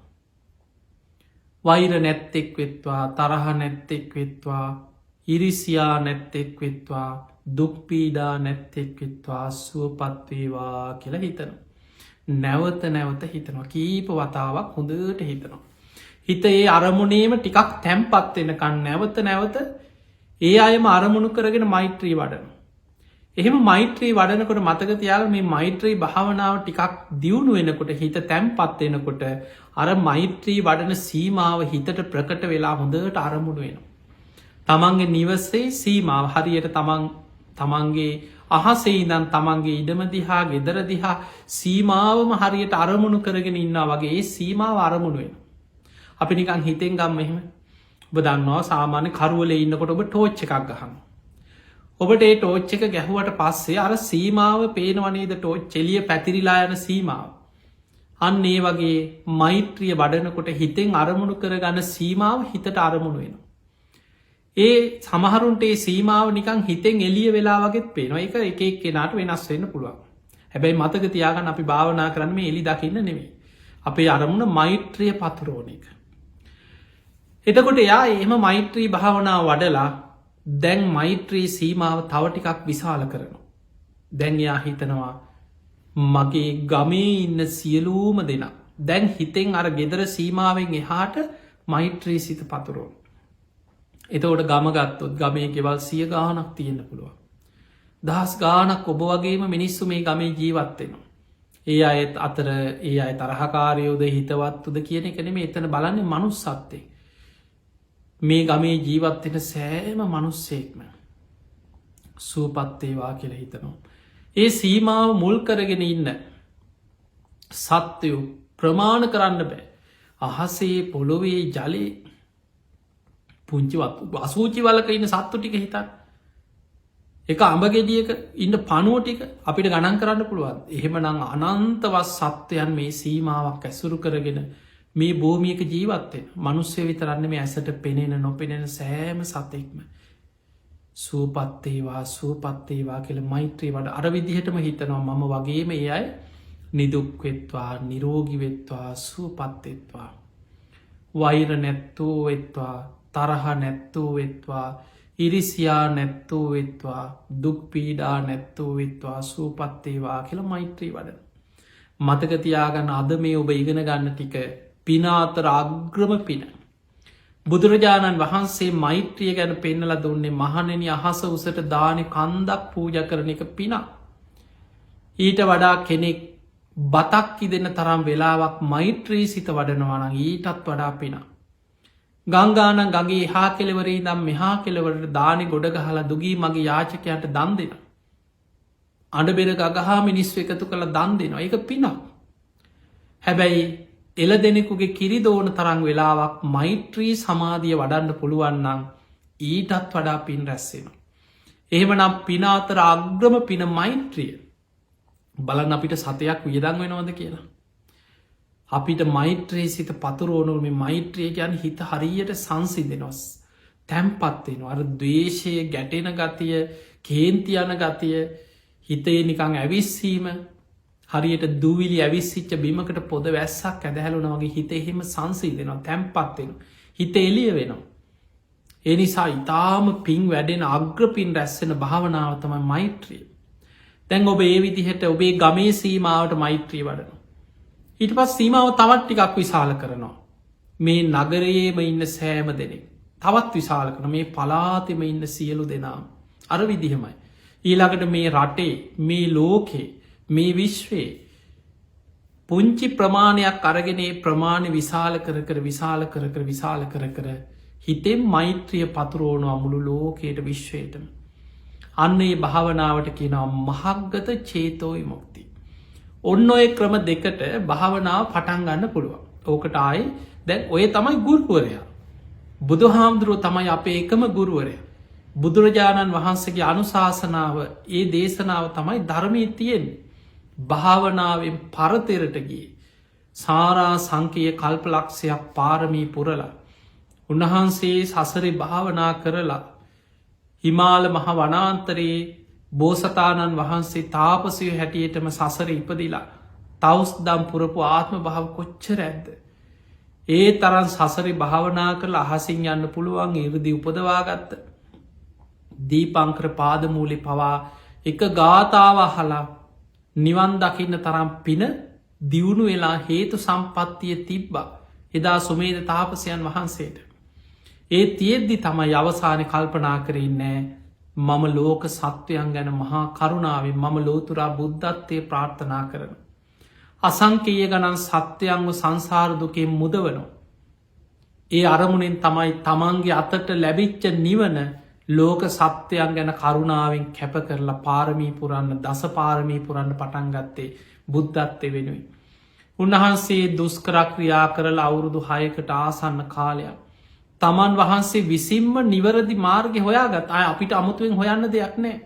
වෛර නැත්තෙක් වෙත්වා, තරහ නැත්තෙක් වෙත්වා, ඉරිසියා නැත්තෙක් වෙත්වා, දුක්පීඩා නැත්තෙක් වෙත්වා, සුවපත්වේවා කියලා හිතනවා. නැවත නැවත හිතනවා, කීප වතාවක් හොඳට හිතනවා. හිත ඒ අරමුණේම ටිකක් තැම්පත් වෙනකන් නැවත නැවත ඒ අයම අරමුණු කරගෙන මෛත්‍රී වඩන. එහෙම මෛත්‍රී වඩනකොට මතක තියාගන්න මේ මෛත්‍රී භාවනාව ටිකක් දියුණු වෙනකොට, හිත තැම්පත් වෙනකොට අර මෛත්‍රී වඩන සීමාව හිතට ප්‍රකට වෙලා හොඳට අරමුණු වෙනවා. තමන්ගේ නිවසේ සීමාව හරියට තමන් තමන්ගේ අහසේ ඉඳන් තමන්ගේ ඉඩම දිහා ගෙදර දිහා සීමාවම හරියට අරමුණු කරගෙන ඉන්නා වගේ ඒ සීමාව අරමුණු වෙන. අපි නිකන් හිතෙන් ගම්ම එහෙම ඔබ දන්නවා සාමාන්‍ය කරුවලේ ඉන්නකොට ඔබ ටෝච් එකක් ගහන්න. ඔබට ඒ ටෝච් එක ගැහුවට පස්සේ අර සීමාව පේනවනේද ටෝච් එළිය පැතිරිලා යන සීමාව. අන්න ඒ වගේ මෛත්‍රිය වඩනකොට හිතෙන් අරමුණු කරගන්න සීමාව හිතට අරමුණු වෙන. ඒ සමහරුන්ට ඒ සීමාව නිකං හිතෙන් එලිය වෙලා වගේත් පේනවා එක එක කෙනාට වෙනස් වෙන්න පුළුවන්. හැබැයි මතක තියාගන්න අපි භාවනා කරන්න මේ එලි දකින්න නෙමේ. අපේ අරමුණ මෛත්‍රිය පතුරෝණ එක. එතකොට එයා එහෙම මෛත්‍රී භාවනාව වඩලා දැන් මෛත්‍රී සීමාව තව ටිකක් විශාල කරනවා. දැන් එයා හිතනවා මගේ ගමේ ඉන්න සියලූම දෙනා දැන් හිතෙන් අර ගෙදර සීමාවෙන් එහාට මෛත්‍රී සිත පතුරෝන්. එතවට ගමගත්තොත් ගමේ ගෙවල් සිය ගානක් තියෙන්න්න පුළුවන්. දහස් ගානක් ඔබ වගේම මිනිස්සු මේ ගමේ ජීවත්වෙනවා. ඒ අයත් අතර ඒ අය තරහකාරයෝද හිතවත්තුද කියන එකනෙම එතන බලන්න මනුස් සත්තේ. මේ ගමේ ජීවත්වෙන සෑම මනුස්සේක්ම සූපත්තේවා කියල හිතනවා. ඒ සීමාව මුල් කරගෙන ඉන්න සත්‍යයෝ ප්‍රමාණ කරන්න බෑ. අහසේ පොළොවේ ජලේ පුංචිවත් අසූචි වලක ඉන්න සත්තු ටික හිතන් එක අඹගෙඩියක ඉන්න පනුව ටික අපිට ගණන් කරන්න පුළුවන්. එහෙම නං අනන්තවස් සත්වයන් මේ සීමාවක් ඇසුරු කරගෙන මේ භූමියක ජීවත්තෙන් මනුස්්‍ය විතරන්න මේ ඇසට පෙනෙන නොපෙනෙන සෑම සතෙක්ම සූපත්තේවා සූපත්තේවා කියල මෛත්‍රී වඩ අරවිදිහටම හිතනවා මම වගේම ඒ අයි නිදුක්වෙත්වා නිරෝගිවෙත්වා සූපත්තෙත්වා වෛර නැත්තෝ වෙත්වා තරහ නැත්තෝ වෙත්වා ඉරිසියා නැත්තෝ වෙත්වා දුක්පීඩා නැත්තෝ වෙත්වා සූපත්තේවා කියල මෛත්‍රී වඩ. මතකතියාගන්න අද මේ ඔබ ඉගෙන ගන්න ටික පිනාතර අග්‍රම පින. බුදුරජාණන් වහන්සේ මෛත්‍රිය ගැන පෙන්නල දුන්නේ මහනෙන අහස උසට දානෙ කන්දක් පූජ කරන එක පිනා. ඊට වඩා කෙනෙක් බතක්කි දෙන්න තරම් වෙලාවක් මෛත්‍රී සිත වඩනවාන ඊටත් වඩා පිනා. ගංගාන ගගේ හා කෙලවරේ දම් මෙහා කෙලවරට දානෙ ගොඩ ගහලා දුගී මගේ යාචකයට දන් දෙෙන. අඩබෙර ගගහා මිනිස්ව එකතු කළ දන් දෙනවා එක පිනක්. හැබැයි එල දෙනෙකුගේ කිරිදෝන තරං වෙලාවක් මෛත්‍රී සමාධිය වඩන්න පුළුවන්නම් ඊටත් වඩා පින් රැස්සෙන. එහෙමනම් පිනාතර අග්‍රම පින මෛත්‍රිය බලන්න අපිට සතයක් වියදං වෙනවද කියලා. අපිට මෛත්‍රයේ සිත පතුරෝනුව මේ මෛත්‍රය ගැන හිත හරියට සංසිදෙනොස් තැම්පත්වෙන අර දවේශය ගැටෙන ගතිය කේන්තියන ගතිය හිතේ නිකං ඇවිස්සීම හරියට දූවිලි ඇවිස්සිච්ච බිමකට පොද වැස්සක් ඇදහැලුන වගේ හිත එහෙම සංසිදෙනවා තැම්පත්වෙන හිත එලිය වෙනවා. ඒ නිසා ඉතාම පින් වැඩෙන අග්‍රපින් රැස්සෙන භාවනාව තමයි මෛත්‍රිය. දැන් ඔබ ඒ විදිහට ඔබේ ගමේ සීමාවට මෛත්‍රී වඩන. ඊට පස් සීමාව තවත් ටිකක් විශාල කරනවා. මේ නගරයේම ඉන්න සෑම දෙනෙක් තවත් විශාල කරන මේ පලාතෙම ඉන්න සියලු දෙනා අර විදිහමයි. ඊළඟට මේ රටේ මේ ලෝකේ මේ විශ්වයේ පුංචි ප්‍රමාණයක් අරගෙනේ ප්‍රමාණය විශාල කර විශාල කර විශාල කර හිතෙන් මෛත්‍රිය පතුරෝනු අමුළු ලෝකයට විශ්වයටම. අන්න ඒ භාවනාවට කියනවා මහක්ගත චේතෝයි මොක්ති. ඔන්න ඔය ක්‍රම දෙකට භාවනාව පටන් ගන්න පුළුවන්. ඕකට ආයි දැන් ඔය තමයි ගුරුවරයා. බුදු හාමුදුරුව තමයි අපේ එකම ගුරුවරය. බුදුරජාණන් වහන්සේගේ අනුශාසනාව ඒ දේශනාව තමයි ධර්මය තියෙන් භාවනාවෙන් පරතෙරටගේ සාරා සංකය කල්පලක්ෂයක් පාරමී පුරලා. උන්වහන්සේ සසරි භාවනා කරලා හිමාල මහ වනාන්තරයේ බෝසතාණන් වහන්සේ තාපසය හැටියටම සසර ඉපදිලා තවස් දම් පුරපු ආත්ම භාව කොච්චර ඇද්ද. ඒ තරන් සසරි භාවනා කරල අහසින් යන්න පුළුවන් ඉරදි උපදවාගත්ත. දීපංකර පාදමූලි පවා එක ගාථාව හලා නිවන් දකින්න තරම් පින දියුණු වෙලා හේතු සම්පත්තිය තිබ්බා එදා සුමේද තාපසයන් වහන්සේට. ඒ තියෙද්දි තමයි අවසානය කල්පනා කරන්නෑ මම ලෝක සත්වයන් ගැන මහා කරුණාවෙන් මම ලෝතුරා බුද්ධත්වය ප්‍රාර්ථනා කරන. අසංකේය ගණන් සත්‍යයන්ව සංසාරදුකෙන් මුදවනෝ. ඒ අරමුණෙන් තමයි තමන්ගේ අතට ලැබිච්ච නිවන ලෝක සත්‍යයන් ගැන කරුණාවෙන් කැප කරලා පාරමී පුරන්න දස පාරමී පුරන්න පටන් ගත්තේ බුද්ධත්වය වෙනුවෙන්. උන්වහන්සේ දුස්කරක්‍රියා කරල අවුරුදු 6කට ආසන්න කාලයක්. තමන් වහන්සේ විසින්ම නිවරදි මාර්ග හොයාගත් අය අපිට අමුතුවෙන් හොයන්න දෙයක් නෑ.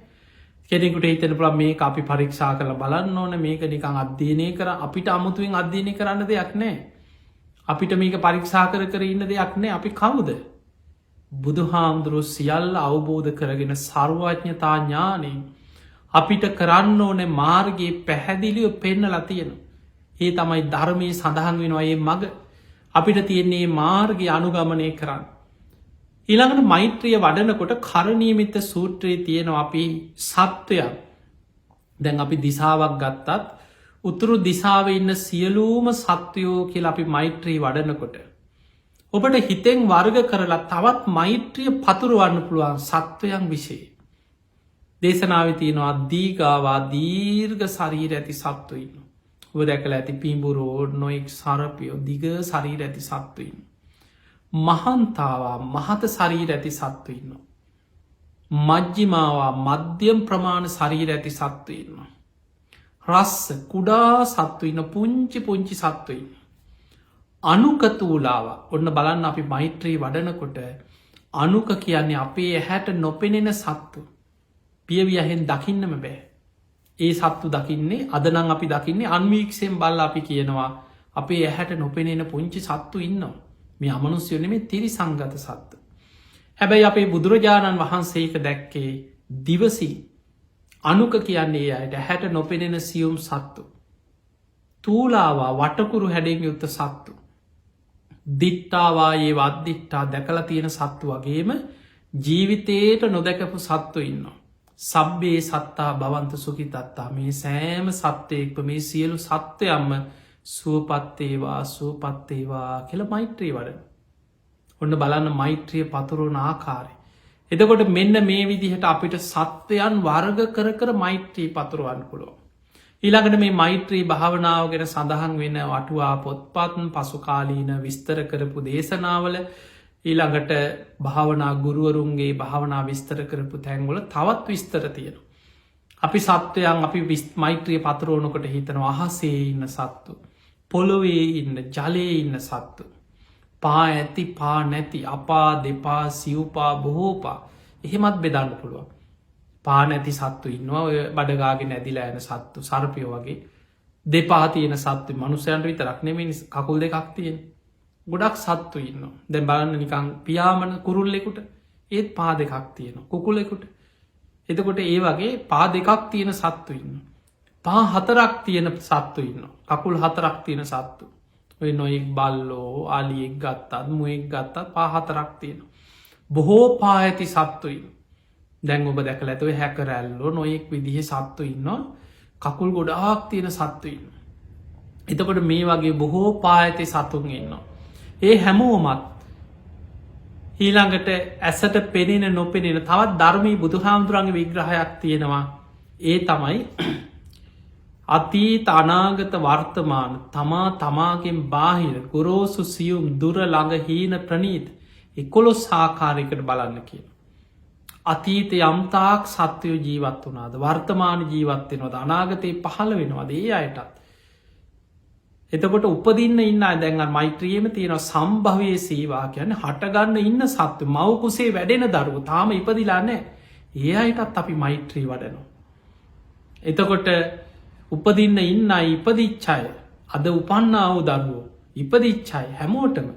කෙනෙකුට හිතන පුළ මේ අපි පරීක්ෂා කළ බලන්න ඕන මේක නිකං අධ්‍යයනය කර අපිට අමුතුවෙන් අධ්‍යයනය කරන්න දෙයක් නෑ. අපිට මේක පරීක්ෂා කර ඉන්න දෙයක් නෑ අපි කවුද. බුදු හාමුදුරුව සියල්ල අවබෝධ කරගෙන සර්වඥතා ඥානයෙන් අපිට කරන්න ඕන මාර්ගයේ පැහැදිලිව පෙන්නලා තියෙන. ඒ තමයි ධර්මය සඳහන් වෙනවා ඒ මග අපිට තියෙන්නේ මාර්ගය අනුගමනය කරන්න. ඊළඟට මෛත්‍රිය වඩනකොට කරණීයමිත සූත්‍රයේ තියෙනවා අපි සත්වයන්. දැන් අපි දිසාවක් ගත්තත් උතුරු දිසාව ඉන්න සියලූම සත්වයෝ කියලා අපි මෛත්‍රී වඩනකොට. ඔබට හිතෙන් වර්ග කරලා තවත් මෛත්‍රිය පතුරුවන්න පුළුවන් සත්වයන් විෂේ. දේශනාව තියෙනවා දීගාවා දීර්ඝ ශරීර ඇති සත්වයින්න. ඔබ දැකල ඇති පිඹුරෝ නොෙක් සරපයෝ දිග ශරීර ඇති සත්වයින්න. මහන්තාවා මහත ශරීර ඇති සත්වඉන්න. මජ්ජිමාවා මධ්‍යම් ප්‍රමාණ ශරීර ඇති සත්වඉන්න. රස්ස කුඩා සත්වඉන්න පුංචි සත්වයින්න. අනුකතූලාව ඔන්න බලන්න අපි මෛත්‍රී වඩනකොට අනුක කියන්නේ අපේ ඇහැට නොපෙනෙන සත්තු පියවියහෙන් දකින්නම බෑ. ඒ සත්තු දකින්නේ අදනං අපි දකින්නේ අන්වීක්ෂයෙන් බල්ල අපි කියනවා අපේ ඇහැට නොපෙනෙන පුංචි සත්තු ඉන්නවා. මේ අමනුස්යෝන මේ තිරි සංගත සත්තු. හැබැයි අපේ බුදුරජාණන් වහන්සේක දැක්කේ දිවසි අනුක කියන්නේ අයට හැට නොපෙනෙන සියුම් සත්තු. තූලාවා වටකුරු හැඩෙන් යුත්ත සත්තු. දිට්ටාවායේ වද්දිට්ටා දැකලා තියෙන සත්තු වගේම ජීවිතයට නොදැකපු සත්තු ඉන්න. සබ්බේ සත්තා බවන්ත සුකිතත්තා මේ සෑම සත්‍යයෙක්ප මේ සියලු සත්‍යයම්ම සුවපත්තේවා සුවපත්තේවා කියල මෛත්‍රී වඩ. ඔන්න බලන්න මෛත්‍රිය පතුරුවන ආකාරය. එතකොට මෙන්න මේ විදිහට අපිට සත්වයන් වර්ග කර මෛත්‍රී පතුරුවන් පුළො. ඊළඟට මේ මෛත්‍රී භාවනාව ගැන සඳහන් වෙන වටුවා පොත්පත්න් පසුකාලීන විස්තර කරපු දේශනාවල ඊළඟට භාවනා ගුරුවරුන්ගේ භාවනා විස්තර කරපු තැන්ගොල තවත් විස්තර තියෙන. අපි සත්වයන් අපි මෛත්‍රිය පතරෝනකොට හිතන අහසේ ඉන්න සත්තු. පොළොවේ ඉන්න ජලයේ ඉන්න සත්තු. පා ඇති පා නැති අපා දෙපා සිව්පා බොහෝපා එහෙමත් බෙදන්න පුළුවන්. පා නැති සත්තු ඉන්නවා ඔය බඩගාගෙන ඇදිලා ඇන සත්තු සර්පයෝ වගේ දෙපා තියෙන සත්තු මනුසයන්ට විතරක් නෙමනි කකුල් දෙකක් තියෙන ගොඩක් සත්තු ඉන්න දැ බලන්න නිකං පියාමන කුරුල්ලෙකුට ඒත් පා දෙකක් තියෙන කුකුලෙකුට එතකොට ඒ වගේ පා දෙකක් තියෙන සත්තු ඉන්න පා හතරක් තියෙන සත්තු ඉන්න කකුල් හතරක් තියෙන සත්තු ඔය නොයෙක් බල්ලෝ අලියෙක් ගත්තත් මුවෙක් ගත්තත් පා හතරක් තියෙන බොහෝ පා ඇති සත්තුයින් දැන් ඔබ දැකල ඇතුව හැකරැල්ලෝ නොයෙක් විදිහ සත්තු ඉන්න කකුල් ගොඩාක් තියෙන සත්තු ඉන්න. එතකොට මේ වගේ බොහෝ පා ඇති සතුන් ඉන්න. ඒ හැමෝමත් ඊළඟට ඇසට පෙනෙන නොපෙනෙන තවත් ධර්මී බුදු හාමුදුරන්ගේ විග්‍රහයක් තියෙනවා. ඒ තමයි අතීත අනාගත වර්තමාන තමා තමාගෙන් බාහිර ගොරෝසු සියුම් දුර ළඟ හීන ප්‍රනීත් 11 ආකාරයකට බලන්න කියන. අතීත යම්තාක් සත්‍යයෝ ජීවත් වනාද වර්තමාන ජීවත්වෙනවද අනාගතයේ පහළ වෙනවාද ඒ අයටත්. එතකොට උපදින්න ඉන්න දැන් මෛත්‍රියම තියෙන සම්භවයේ සේවා කියන්න හටගන්න ඉන්න සත්ව මවකුසේ වැඩෙන දරුව තාම ඉපදිලානෑ ඒ අයටත් අපි මෛත්‍රී වඩනවා. එතකොට උපදින්න ඉන්න ඉපදිච්චාය අද උපන්නාව දරුවෝ ඉපදිච්චාය හැමෝටම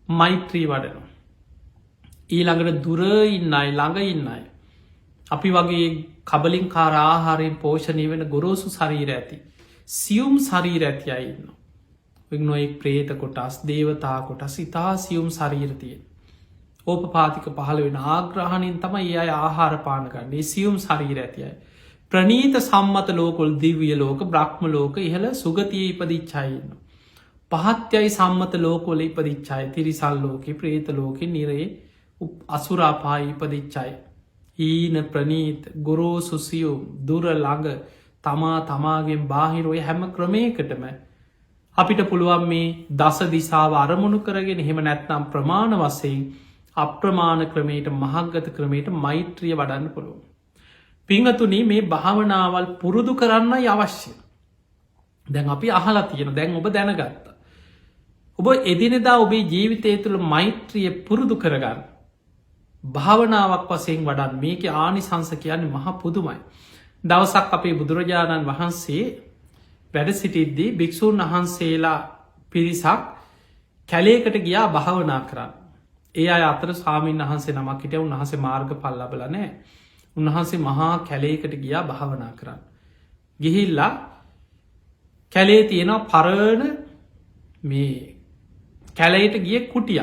මෛත්‍රී වඩනවා. ඊළඟට දුර ඉන්නයි ළඟ ඉන්නයි. අපි වගේ කබලින් කාර ආහාරයෙන් පෝෂණය වෙන ගොරෝසු ශරීර ඇති. සියුම් ශරීර ඇති අයින්න. නොෙක් ප්‍රේත කොටස් දේවතා කොටස් ඉතා සියුම් ශරීරතියෙන්. ඕපපාතික පහළ වෙන ආග්‍රහණින් තම ඒ අය ආහාරපානකන්නේ සියුම් ශරීර ඇතියයි. ප්‍රනීත සම්මත ලෝකොල් දිවිය ලෝක බ්‍රහ්ම ලෝක ඉහළ සුගතිය ඉපදිච්චායින්න. පහත්යයි සම්මත ලෝකොල ඉපදිච්චාය තිරිසල් ලෝක ප්‍රේත ලෝක නිරේ අසුරාපා ඉපදිච්චාය. ඊන ප්‍රනීත ගොරෝ සුසියුම් දුර ළඟ තමා තමාගෙන් බාහිරෝය හැම ක්‍රමයකටම අපිට පුළුවන් මේ දස දිසාව අරමුණු කරගෙන හෙම නැත්නම් ප්‍රමාණ වසයෙන් අප්‍රමාණ ක්‍රමයට මහග්ගත ක්‍රමයට මෛත්‍රිය වඩන්න පුළුවන්. පිංහතුනී මේ භාවනාවල් පුරුදු කරන්නයි අවශ්‍ය. දැන් අපි අහලා තියෙන දැන් ඔබ දැනගත්ත. ඔබ එදිනෙදා ඔබේ ජීවිතය තුළ මෛත්‍රිය පුරුදු කරගන්න. භාවනාවක් වසයෙන් වඩන් මේක ආනිසංස කියන්නේ මහ පුදුමයි. දවසක් අපේ බුදුරජාණන් වහන්සේ වැඩ සිටිද්දී භික්‍ෂූන් වහන්සේලා පිරිසක් කැලේකට ගියා භාවනා කරන්න. ඒ අය අතර ස්වාමීන් වහන්සේ නමක් හිට උන්වහසේ මාර්ග පල්ලබල නෑ. උන්වහන්සේ මහා කැලේකට ගියා භාවනා කරන්න. ගිහිල්ලා කැලේ තියෙනවා පරණ මේ කැලේට ගිය කුටිය.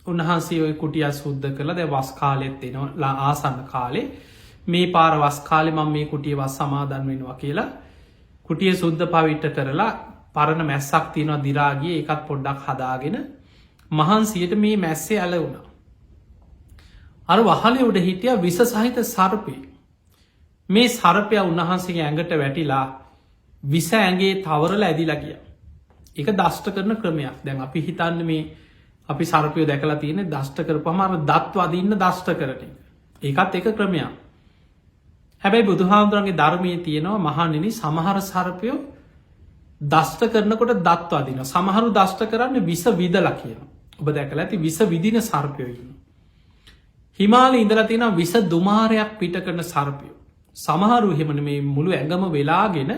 උන්වහන්සේ ඔය කුටිය සුද්ධ කළ දැ වස් කාලෙත් එනවා ආසන්න කාලේ මේ පාර වස් කාලෙ මම මේ කුටිය වස් සමාදන් වෙනවා කියලා කුටිය සුද්ධ පවිට්ට කරලා පරණ මැස්සක් තියෙනවා දිරාගේ එකත් පොඩ්ඩක් හදාගෙන මහන්සියට මේ මැස්සේ ඇල වුණා. අර වහලේ උඩ හිටිය විස සහිත සර්පය. මේ සර්පය උන්වහන්සේගේ ඇඟට වැටිලා විස ඇගේ තවරල ඇදිලා ගිය. එක දෂ්ට කරන ක්‍රමයක් දැන් අපි හිතන්න මේ අපි සර්පයෝ දැකලා තියෙන දෂ්ට කරපමර දත්වාදන්න දෂ්ට කරන. ඒකත් එක ක්‍රමයක්. හැබැයි බුදුහාමුදුරන්ගේ ධර්මය තියෙනවා මහනිනි සමහර සර්පයෝ දෂ්ට කරනකොට දත්වාදින සමහරු දෂ්ට කරන්න විස විදලා කියන. ඔබ දැකලා ඇති විස විදින සර්පයෝන්න. හිමාල ඉඳලා තියෙන විස දුමාරයක් පිට කරන සර්පයෝ. සමහරු හෙමන මේ මුළු ඇඟම වෙලාගෙන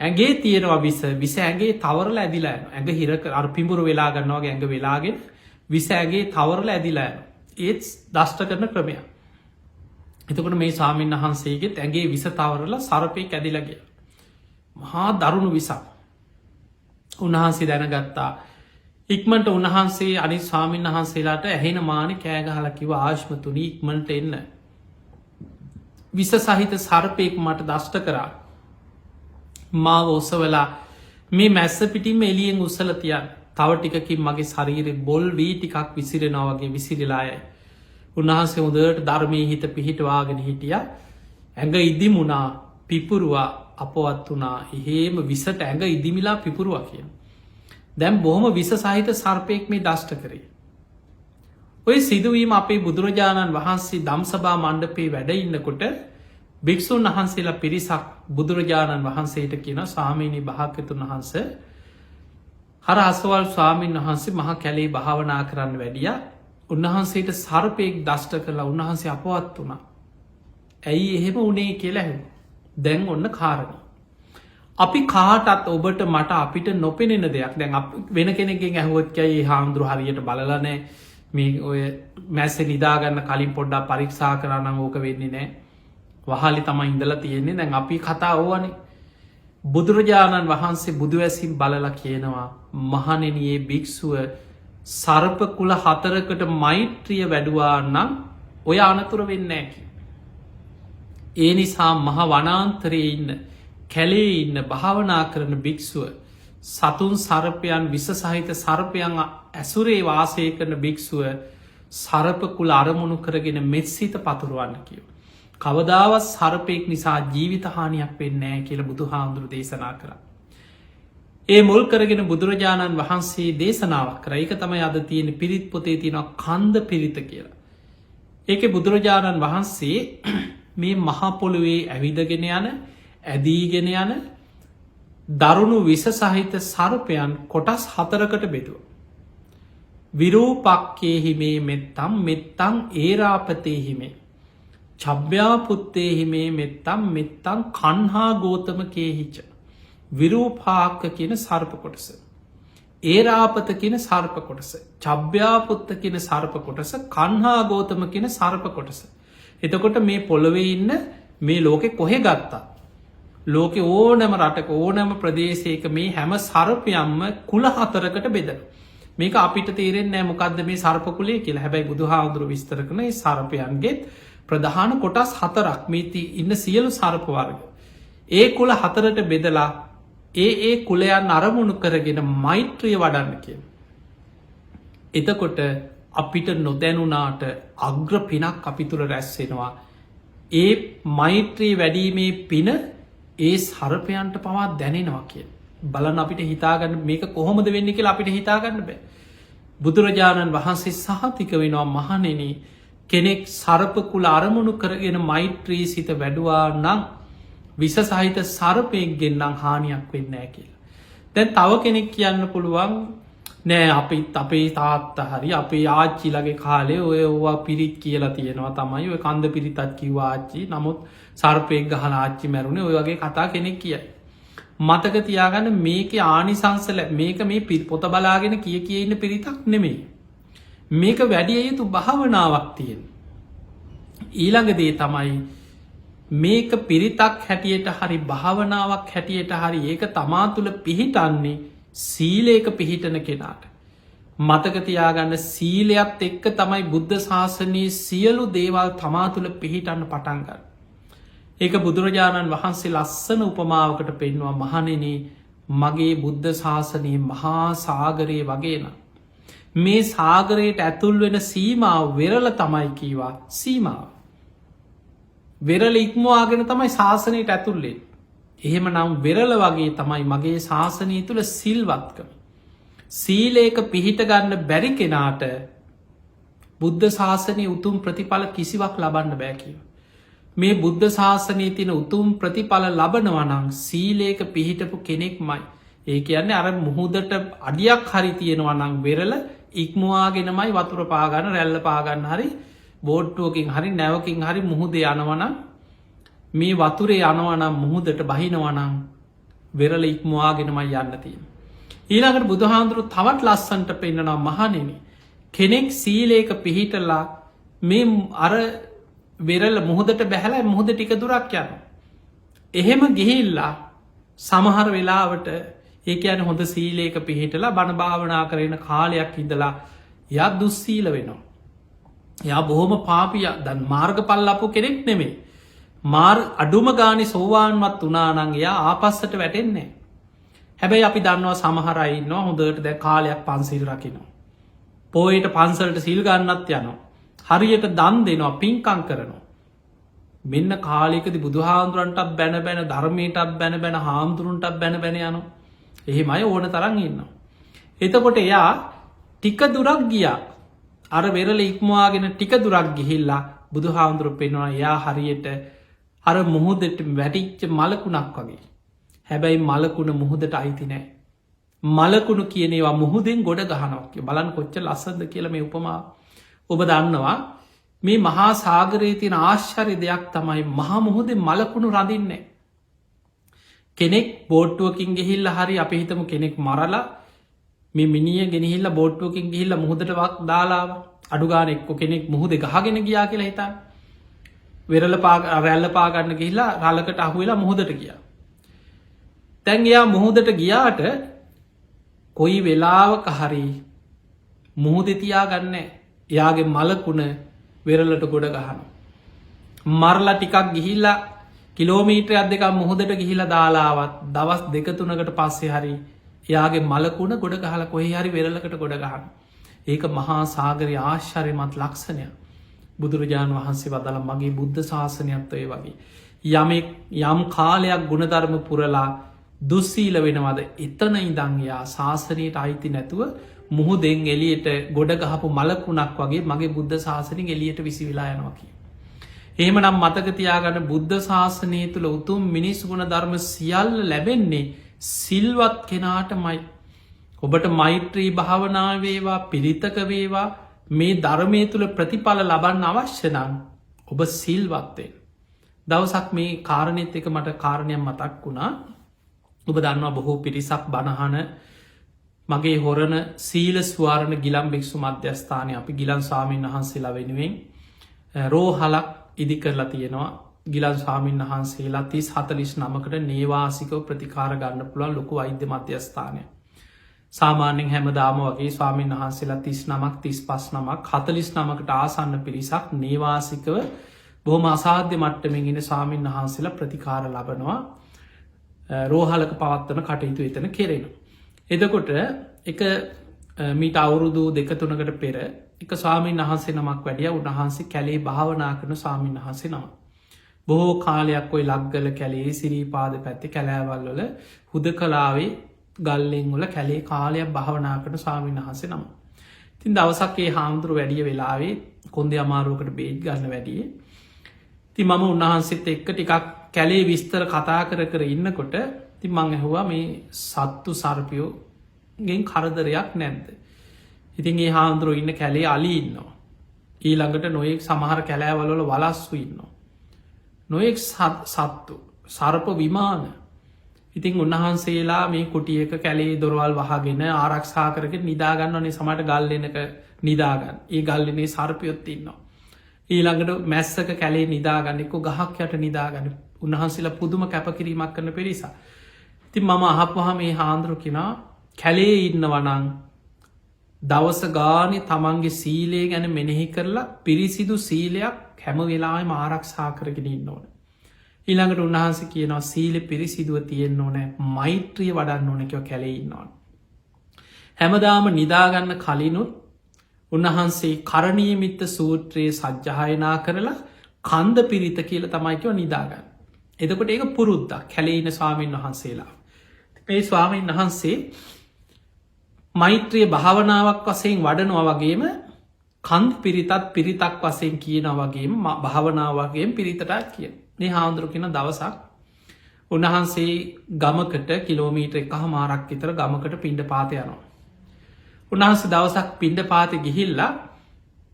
ඇගේ තියෙනවා විස ඇගේ තවරල ඇදිලා ඇඟ හිරක අර පිඹුරු වෙලා ගන්නවාගේ ඇඟ වෙලාගෙන විස ඇගේ තවරල ඇදිලා ඒත් දෂ්ට කරන ක්‍රමයක්. එතකොට මේ ස්වාමීන් වහන්සේගෙත් ඇගේ විස තවරල සරපය ඇදිලගිය. මහා දරුණු විසක් උන්වහන්සේ දැනගත්තා. ඉක්මට උන්වහන්සේ අනි ස්වාමීන් වහන්සේලාට ඇහෙන මාන කෑගහලකිව ආශ්මතුනි ඉක්මට එන්න. විස සහිත සර්පයෙක් මට දෂ්ට කරා. මාව ඔසවලා මේ මැස්ස පිටින්ම එලියෙන් උසල තියන් තව ටිකකින් මගේ ශරීරෙ බොල් වී ටිකක් විසිරෙනවාගේ විසිරිලායයි. උන්වහන්සේ හොදට ධර්මය හිත පිහිටවාගෙන හිටිය ඇඟ ඉදිමුණා පිපුරුවා අපවත් වනා එහෙම විසට ඇඟ ඉදිමිලා පිපුරුව කිය. දැම් බොහොම විස සහිත සර්පයෙක් මේ දෂ්ට කරේ. ඔය සිදුවීම අපේ බුදුරජාණන් වහන්සේ දම්සභා මණ්ඩපේ වැඩ ඉන්නකොට භික්‍ෂූන් වහන්සේලා පිරිසක් බුදුරජාණන් වහන්සේට කියන ස්වාමීණී භාග්‍යතුන් වහන්ස හර අසවල් ස්වාමීන් වහන්සේ මහ කැලේ භාවනා කරන්න වැඩිය උන්වහන්සේට සර්පයෙක් දෂ්ට කරලා උන්වහන්සේ අපවත් වනා. ඇයි එහෙම උනේ කියලා හැව. දැන් ඔන්න කාරණ. අපි කාටත් ඔබට මට අපිට නොපෙනෙන දෙයක් දැන් වෙන කෙනෙකින් ඇහුවත්කයි හාමුදුරු හරියට බලලනෑ මේ ඔය මැස්ස නිදාගන්න කලින් පොඩ්ඩා පරීක්ෂා කරන්න ඕක වෙන්නේ නෑ. වහලි තමයි ඉඳලා තියෙන්නේ දැන් අපි කතා ඕවනේ. බුදුරජාණන් වහන්සේ බුදුවැසින් බලලා කියනවා මහනෙනයේ භික්‍ෂුව සර්පකුල 4කට මෛත්‍රිය වැඩුවා නම් ඔය අනතුර වෙන්න ඇකි. ඒ නිසා මහ වනාන්තරයේ ඉන්න කැලේ ඉන්න භාවනා කරන භික්‍ෂුව සතුන් සර්පයන් විස සහිත සර්පයන් ඇසුරේ වාසය කරන භික්‍ෂුව සර්පකුල අරමුණු කරගෙන මෙත්සිත පතුරුවන්න කියව. කවදාවත් සර්පයෙක් නිසා ජීවිතහානියක් වෙන්නෑ කියල බුදු හාමුදුරු දේශනා කර. ඒ මුල් කරගෙන බුදුරජාණන් වහන්සේ දේශනාවක් කර එක තමයි අද තියෙන පිරිත් පොතේ තියෙන කන්ද පිරිත කියලා. ඒක බුදුරජාණන් වහන්සේ මේ මහපොළුවේ ඇවිදගෙන යන ඇදීගෙන යන දරුණු විස සහිත සර්පයන් කොටස් 4කට බෙදුව. විරූපක්කේහිමේ මෙත්තම් මෙත්තං ඒරාපතේහිමේ චබ්‍යාපුත්තේහිමේ මෙත්තම් මෙත්තං කන්හා ගෝතමකේහිච විරූපාක්ක කියන සර්ප කොටස. ඒරාපත කියන සර්ප කොටස චබ්‍යාපුත්ත කියන සර්ප කොටස කන්හා ගෝතම කියන සර්ප කොටස. එතකොට මේ පොළොවේ ඉන්න මේ ලෝකෙ කොහෙ ගත්තා. ලෝකෙ ඕනම රටක ඕනම ප්‍රදේශයක මේ හැම සර්පයම්ම කුල 4කට බෙදන. මේක අපිට තේරෙන් නෑ මොකක්ද මේ සර්පකුලේ කියලා හැබැයි බුදු හාමුදුරු විස්තර කරන සර්පයන්ගේත් ප්‍රධාන කොටස් 4ක් මේති ඉන්න සියලු සර්පවර්ග. ඒ කුල 4ට බෙදලා ඒ කුලයන් අරමුණු කරගෙන මෛත්‍රිය වඩන්න කිය. එතකොට අපිට නොදැනුනාට අග්‍ර පිනක් අපි තුළ රැස්සෙනවා. ඒ මෛත්‍රී වැඩීමේ පින ඒ සර්පයන්ට පවා දැනෙනවා කිය. බලන්න අපිට හිතාගන්න මේක කොහොමද වෙන්න කියලා අපිට හිතාගන්න බෑ. බුදුරජාණන් වහන්සේ සහතික වෙනවා මහණෙනි කෙනෙක් සර්පකුල අරමුණු කරගෙන මෛත්‍රී සිත වැඩුවා නම් විස සහිත සර්පයෙක්ගෙන් නම් හානියක් වෙන්නේ නැහැ කියලා. දැන් තව කෙනෙක් කියන්න පුළුවන් නෑ අපේ තාත්තා හරි අපේ ආච්චිලගේ කාලේ ඔය ඕවා පිරිත් කියලා තියෙනවා තමයි ඔය කන්ද පිරිතත් කිව්වා ආච්චි. නමුත් සර්පයෙක් ගහලා ආච්චි මැරුණේ ඔය වගේ කතා කෙනෙක් කියයි. මතක තියාගන්න මේකේ ආනිසංස මේක මේ පොත බලාගෙන කිය ඉන්න පිරිතක් නෙමෙයි. මේක වැඩිය යුතු භාවනාවක් තියෙන. ඊළඟ දේ තමයි මේක පිරිතක් හැටියට හරි භාවනාවක් හැටියට හරි ඒක තමා තුළ පිහිටන්නේ සීලේක පිහිටන කෙනාට. මතක තියාගන්න සීලයත් එක්ක තමයි බුද්ධ ශාසනයේ සියලු දේවල් තමා තුළ පිහිටන්න පටන් ගන්න. ඒක බුදුරජාණන් වහන්සේ ලස්සන උපමාවකට පෙන්වා මහණෙනි මගේ බුද්ධ ශාසනයේ මහා සාගරයේ වගේ නම් මේ සාගරයට ඇතුල් වෙන සීමාව වෙරළ තමයි කීවා සීමාව. වෙරළ ඉක්මවාගෙන තමයි ශාසනයට ඇතුල්ලේ. එහෙම නම් වෙරළ වගේ තමයි මගේ ශාසනය තුළ සිල්වත්කම. සීලේක පිහිට ගන්න බැරි කෙනාට බුද්ධ ශාසනය උතුම් ප්‍රතිඵල කිසිවක් ලබන්න බෑකිව. මේ බුද්ධ ශාසනය තින උතුම් ප්‍රතිඵල ලබනවනං සීලේක පිහිටපු කෙනෙක් මයි. ඒ කියන්නේ අර මුහුදට අඩියක් හරි තියෙනවනං වෙරල ඉක්මවාගෙනමයි වතුර පාගන්න රැල්ල පාගන්න හරි බෝඩ්ටුවකින් හරි නැවකින් හරි මුහුද යනවනම් මේ වතුරේ යනවනම් මුහුදට බහිනවනං වෙරල ඉක්මවාගෙනමයි යන්න තියෙන. ඊළඟට බුදුහාන්දුරු තවත් ලස්සන්ට පෙන්න්නනවා මහනෙන කෙනෙක් සීලේක පිහිටල්ලා මේ අර වෙරල මුහදට බැහලා මුහද ටික දුරක් යන. එහෙම ගිහිල්ලා සමහර වෙලාවට ඒක යන හොඳ සීලේක පිහිටලා බණ භාවනා කරන කාලයක් ඉඳලා යා දුස්සීල වෙනවා. යා බොහොම පාපිය දන් මාර්ග පල්ලපු කෙනෙක් නෙමේ. මාර් අඩුම ගානි සෝවාන්වත් වනානං එයා ආපස්සට වැටෙන්නේ. හැබැයි අපි දන්නවා සමහරයින්නවා හොඳට දැ කාලයක් පන්සිල් රකිනවා. පෝයට පන්සලට සිල් ගන්නත් යනවා. හරියට දන් දෙනවා පින්කං කරනවා. මෙන්න කාලෙකද බුදුහාන්දුරන්ටත් බැන බැන ධර්මයටත් බැන බැන හාමුදුරුන්ටත් බැන බැන යනවා. එහෙමයි ඕන තරන් ඉන්නවා. එතකොට එයා ටික දුරක් ගියා අර වෙරල ඉක්මවාගෙන ටික දුරක් ගිහිල්ලා බුදු හාමුදුරුව පෙන්වා එයා හරියට අර මුහුදට වැටිච්ච මලකුණක් වගේ. හැබැයි මලකුණ මුහුදට අයිති නෑ. මලකුණු කියනේවා මුහුදෙන් ගොඩ ගහනොක් බලන් කොච්ච ලස්සද කියල මේ උපමා ඔබ දන්නවා මේ මහා සාගරයේ තින ආශ්චරි දෙයක් තමයි මහා මුහුදේ මලකුණු රඳින්නේ. කෙනෙක් බෝට්ටුවකින් ගෙහිල්ල හරි අපි හිතමු කෙනෙක් මරලා මේ මිනිිය ගෙනහිල්ල බෝට්ටුවකින් ගිහිල්ල මුහදටවක් දාලාව අඩුගාන එක්කො කෙනෙක් මුහුද ගහගෙන ගියා කියලා හිතා වෙරල රැල්ල පාගන්න ගිහිල්ලා රලකට අහුවෙලා මුහදට ගියා. තැන් එයා මුහුදට ගියාට කොයි වෙලාවක හරි මුහුදතියා ගන්න එයාගේ මලකුණ වෙරලට ගොඩ ගහන. මරලා ටිකක් ගිහිල්ලා කිලෝමීට්‍රයක් දෙක මුහොදට ගිහිලා දාලාවත් දවස් දෙකතුනකට පස්සේ හරි එයාගේ මලකුණ ගොඩ ගහල කොහේ හරි වෙරලකට ගොඩ ගහන. ඒක මහා සාගරය ආශ්චර්යමත් ලක්ෂණය. බුදුරජාණන් වහන්සේ වදල මගේ බුද්ධ ශාසනයත්වය වගේ. යම් කාලයක් ගුණධර්ම පුරලා දුස්සීල වෙනවද එතන ඉදංයා ශාසනයට අයිති නැතුව මුහුදෙන් එලියට ගොඩ ගහපු මලකුණක් වගේ මගේ බුද්ධ ශාසනින් එලියට විසිවිලා යනවාකි. එහෙම නම් මතකතියාගන්න බුද්ධ ශාසනය තුළ උතුම් මිනිස් ගුණ ධර්ම සියල්ල ලැබෙන්නේ සිල්වත් කෙනාට මයි. ඔබට මෛත්‍රී භාවනාවේවා පිරිතක වේවා මේ ධර්මය තුළ ප්‍රතිඵල ලබන්න අවශ්‍යනං ඔබ සිල්වත්තෙන්. දවසක් මේ කාරණෙත් එක මට කාරණයක් මතක් වුණා. ඔබ දන්නවා බොහෝ පිරිසක් බණහන මගේ හොරණ සීල ස්වාරණ ගිලම් භික්ෂු මධ්‍යස්ථානය අපි ගිලන් ස්වාමීන් වහන්සේලා වෙනුවෙන් රෝහලක් ඉදි කරලා තියෙනවා. ගිලන් ස්වාමීන් වහන්සේලා 30-49කට නේවාසිකව ප්‍රතිකාර ගන්න පුළුවන් ලොකු වෛද්‍ය මධ්‍යස්ථානය. සාමාන්‍යෙන් හැමදාම වගේ ස්වාමීන් වහන්සේලා 39ක් 35ක් 49කට ආසන්න පිරිසක් නේවාසිකව බොහොම අසාධ්‍ය මට්ටමින් ඉන්න ස්වාමීන් වහන්සේලා ප්‍රතිකාර ලබනවා. රෝහලක පවත්වන කටයුතු එතන කෙරෙන. එදකොට එක මීට අවුරුදු 2-3කට පෙර එක ස්වාමීන් වහන්සේ නමක් වැඩිය උන්වහන්සේ කැලේ භාවනා කරන ස්වාමීන් වහන්සේ නම. බොහෝ කාලයක් ඔයි ලක්ගල කැලේ සිරීපාද පැත්ති කැලෑවල්වල හුද කලාවේ ගල්ලෙන් වල කැලේ කාලයක් භාවනා කරන ස්වාමීන් වහන්සේ නම. තින් දවසක්ගේ හාමුදුරු වැඩිය වෙලාවේ කොන්දේ අමාරුවකට බේත් ගන්න වැඩිය ති මම උන්වහන්සේත් එක්ක ටිකක් කැලේ විස්තර කතා කර ඉන්නකොට ති මං ඇහවා මේ සත්තු සර්පයෝ ගෙන් කරදරයක් නැද්ද. ඉතින් ඒ හාමුදුරුව ඉන්න කැලේ අලි ඉන්නවා. ඊළඟට නොයෙක් සමහර කැලෑවලල වලස්සු ඉන්නවා. නොයෙක් සත්තු සර්ප විමාන ඉතින් උන්වහන්සේලා මේ කුටියක කැලේ දොරවල් වහගෙන ආරක්ෂා කරක නිදාගන්නවනේ සමට ගල්ලනක නිදාගන්න ඒ ගල්ලනේ සර්පයොත් ඉන්නවා. ඊළඟට මැස්සක කැලේ නිදාගන්නෙකු ගහක් යට නිදාගන්න උන්වහන්සේලා පුදුම කැපකිරීමක් කරන පිරිසා. ඉතින් මම අහපුහ මේ හාන්දුරු කෙනා කැලේ ඉන්න වනං දවස ගානි තමන්ගේ සීලේ ගැන මෙනෙහි කරලා පිරිසිදු සීලයක් හැම වෙලාම ආරක්ෂා කරගෙන ඉන්න ඕන. ඊළඟට උන්වහන්ස කියනවා සීල පිරිසිදුව තියෙන්න්න ඕනෑ මෛත්‍රිය වඩන්න ඕනකව කැලෙඉන්නවා. හැමදාම නිදාගන්න කලිනුත් උන්වහන්සේ කරණීයමිත්ත සූත්‍රයේ සජ්්‍යහයනා කරලා කන්ද පිරිත කියල තමයිකව නිදාගන්න. එදකොට ඒක පුරුද්දක් කැලෙඉන්න ස්වාමීන් වහන්සේලා. මේ ස්වාමීන් වහන්සේ මෛත්‍රිය භාවනාවක් වසයෙන් වඩනවා වගේම කන්ද පිරිතත් පිරිතක් වසයෙන් කියන වගේම භාවනාවගේ පිරිතටත් කිය මේ හාමුදුරු කෙන දවසක් උන්වහන්සේ ගමකට කිලෝමීට එක මාරක් විතර ගමකට පිණ්ඩ පාතයනවා. උන්වහන්සේ දවසක් පිණ්ඩ පාති ගිහිල්ලා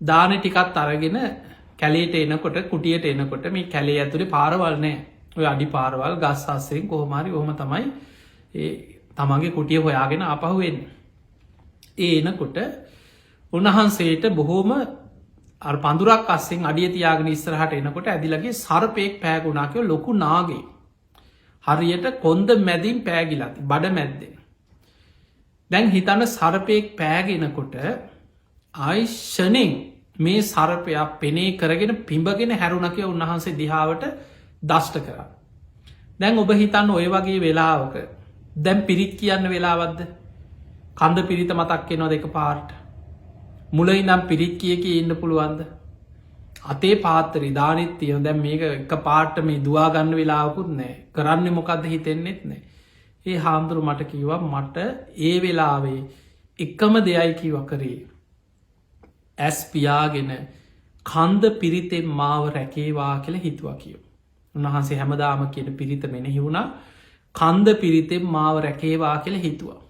දාන ටිකත් අරගෙන කැලේට එනකොට කුටියට එනකොට මේ කැලේ ඇතුළේ පාරවල්නෑ ඔය අඩි පාරවල් ගස්සාස්සයෙන් කොහොමරි හොම තමයි තමන්ගේ කුටිය හොයාගෙන අපහුවෙන්. ඒ එනකොට උන්වහන්සේට බොහෝම පඳුරක් අස්සෙන් අඩිය තියාගෙන ඉස්සරහට එනකොට ඇදිලගේ සර්පයෙක් පෑගුණාකව ලොකු නාගේ. හරියට කොන්ද මැදින් පෑගිලාති බඩ මැද්දේ. දැන් හිතන්න සර්පයෙක් පෑගෙනකොට ආයිශ්ෂනෙන් මේ සර්පයක් පෙනේ කරගෙන පිඹගෙන හැරුණකය උන්වහන්සේ දිහාවට දෂ්ට කර. දැන් ඔබ හිතන්න ඔය වගේ වෙලාවක දැම් පිරිත් කියන්න වෙලාවද්ද කන්ද පිරිත මතක් එනවා දෙක පාර්ට මුලයි නම් පිරිත් කියක ඉන්න පුළුවන්ද අතේ පාත්තරි ධානිත් තිය දැම් මේක එක පාට්ට මේ දවාගන්න වෙලාවකුත් නෑ කරන්න මොකක්ද හිතෙන්නෙත් නෑ. ඒ හාමුදුරු මට කිව්වා මට ඒ වෙලාවේ එකම දෙයයි කිව කරේ ඇස් පියාගෙන කන්ද පිරිතෙන් මාව රැකේවා කියල හිතුවා කියව. උන්වහන්සේ හැමදාම කියන පිරිත මෙනෙහි වුණා කන්ද පිරිතෙන් මාව රැකේවා කියල හිතුවා.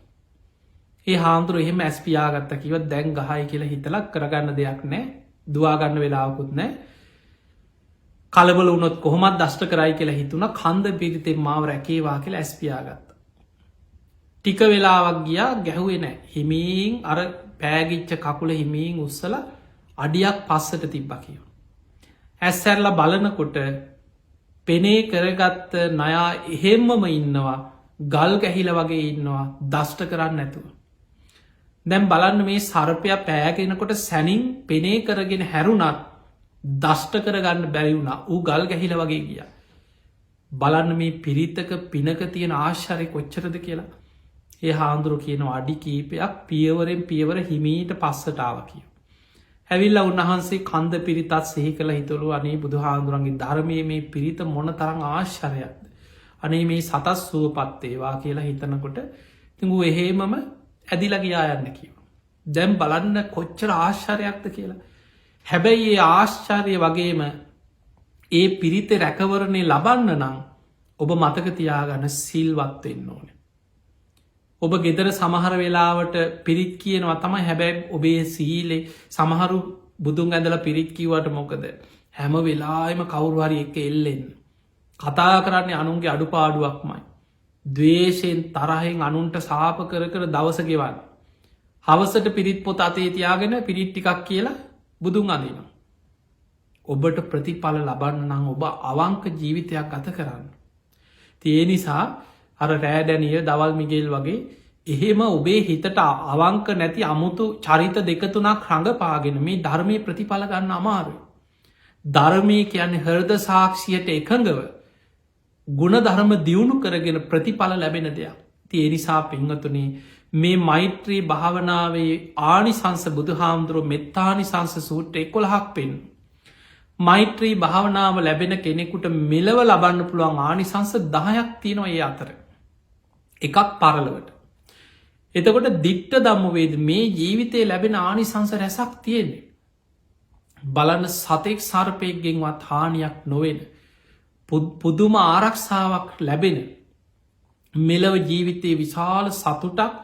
ඒ හාමුදුරු එහෙම ඇස් පියාගත්ත කිව දැන් ගහයි කියලා හිතලක් කරගන්න දෙයක් නෑ දවාගන්න වෙලාවකුත් නෑ කලබල වනොත් කොහොමත් දෂ්ට කරයි කියලා හිතුන කන්ද පිරිතෙන් මාව රැකේවා කියලා ඇස් පියාගත්ත. ටික වෙලාවක් ගියා ගැහුවේ නෑ හිමීන් අර පෑගිච්ච කකුල හිමීන් උත්සල අඩියක් පස්සට තිබ්බ කියව. ඇස්සැරල බලනකොට පෙනේ කරගත්ත නයා එහෙම්මම ඉන්නවා ගල් ගැහිල වගේ ඉන්නවා දෂ්ට කරන්න නැතුව. දැම් බලන්න මේ සර්පයක් පෑගෙනකොට සැනින් පෙනේ කරගෙන හැරුණත් දෂ්ට කරගන්න බැරිවුණ ඌ ගල් ගැහිල වගේ ගිය. බලන්න මේ පිරිතක පිනක තියෙන ආශ්චරය කොච්චරද කියලා. ඒ හාන්දුරු කියන අඩි කීපයක් පියවරෙන් පියවර හිමීට පස්සටාව කිය. හැවිල්ල උන්වහන්සේ කන්ද පිරිතත් සෙහි කළ හිතුළු අනේ බුදු හාන්දුරන්ගේ ධර්මය මේ පිරිත මොන තරං ආශ්චරයක්ද. අනේ මේ සතස් සුව පත්තේවා කියලා හිතනකොට තිඟු එහෙමම ඇදිලගයා යන්න කියව. දැම් බලන්න කොච්චර ආශ්චරයක්ද කියලා. හැබැයි ඒ ආශ්චාරය වගේම ඒ පිරිත රැකවරණය ලබන්න නම් ඔබ මතක තියාගන්න සිල්වත් වෙන්න ඕන. ඔබ ගෙදර සමහර වෙලාවට පිරිත් කියනවා තමයි හැබැයි ඔබේ සීලේ සමහරු බුදුන් ඇඳල පිරිත් කිවට මොකද හැම වෙලාම කවුරුහරි එක එල්ලෙන් කතා කරන්නේ අනුන්ගේ අඩුපාඩුවක්මයි. දවේශයෙන් තරහෙන් අනුන්ට සාප කර දවස ගෙවන්න. හවසට පිරිත් පොත අතේ තියාගෙන පිරිත් ටිකක් කියලා බුදුන් අදිනවා. ඔබට ප්‍රතිඵල ලබන්න නම් ඔබ අවංක ජීවිතයක් ගත කරන්න. තිය නිසා අර රෑඩැනිය දවල් මිගෙල් වගේ එහෙම ඔබේ හිතට අවංක නැති අමුතු චරිත දෙකතුනක් රඟපාගෙන මේ ධර්මය ප්‍රතිඵල ගන්න අමාරු. ධර්මය කියන්නේ හෘද සාක්ෂියට එකඟව ගුණ ධර්ම දියුණු කරගෙන ප්‍රතිඵල ලැබෙන දෙයක්. තිය නිසා පිංහතුනේ මේ මෛත්‍රී භාවනාවේ ආනිසංස බුදු හාමුදුරුව මෙත්තානි සංස සූට්‍ර 11ක් පෙන්. මෛත්‍රී භාවනාව ලැබෙන කෙනෙකුට මෙලව ලබන්න පුළුවන් ආනිසංස 10ක් තියෙනවා ඒ අතර. එකක් පරලවට. එතකොට දිට්ට ධම්මවේද මේ ජීවිතය ලැබෙන ආනිසංස රැසක් තියෙන්නේ. බලන්න සතෙක් සර්පයක්ගෙන්වත් හානියක් නොවෙන. පුදුම ආරක්ෂාවක් ලැබෙන. මෙලව ජීවිතයේ විශාල සතුටක්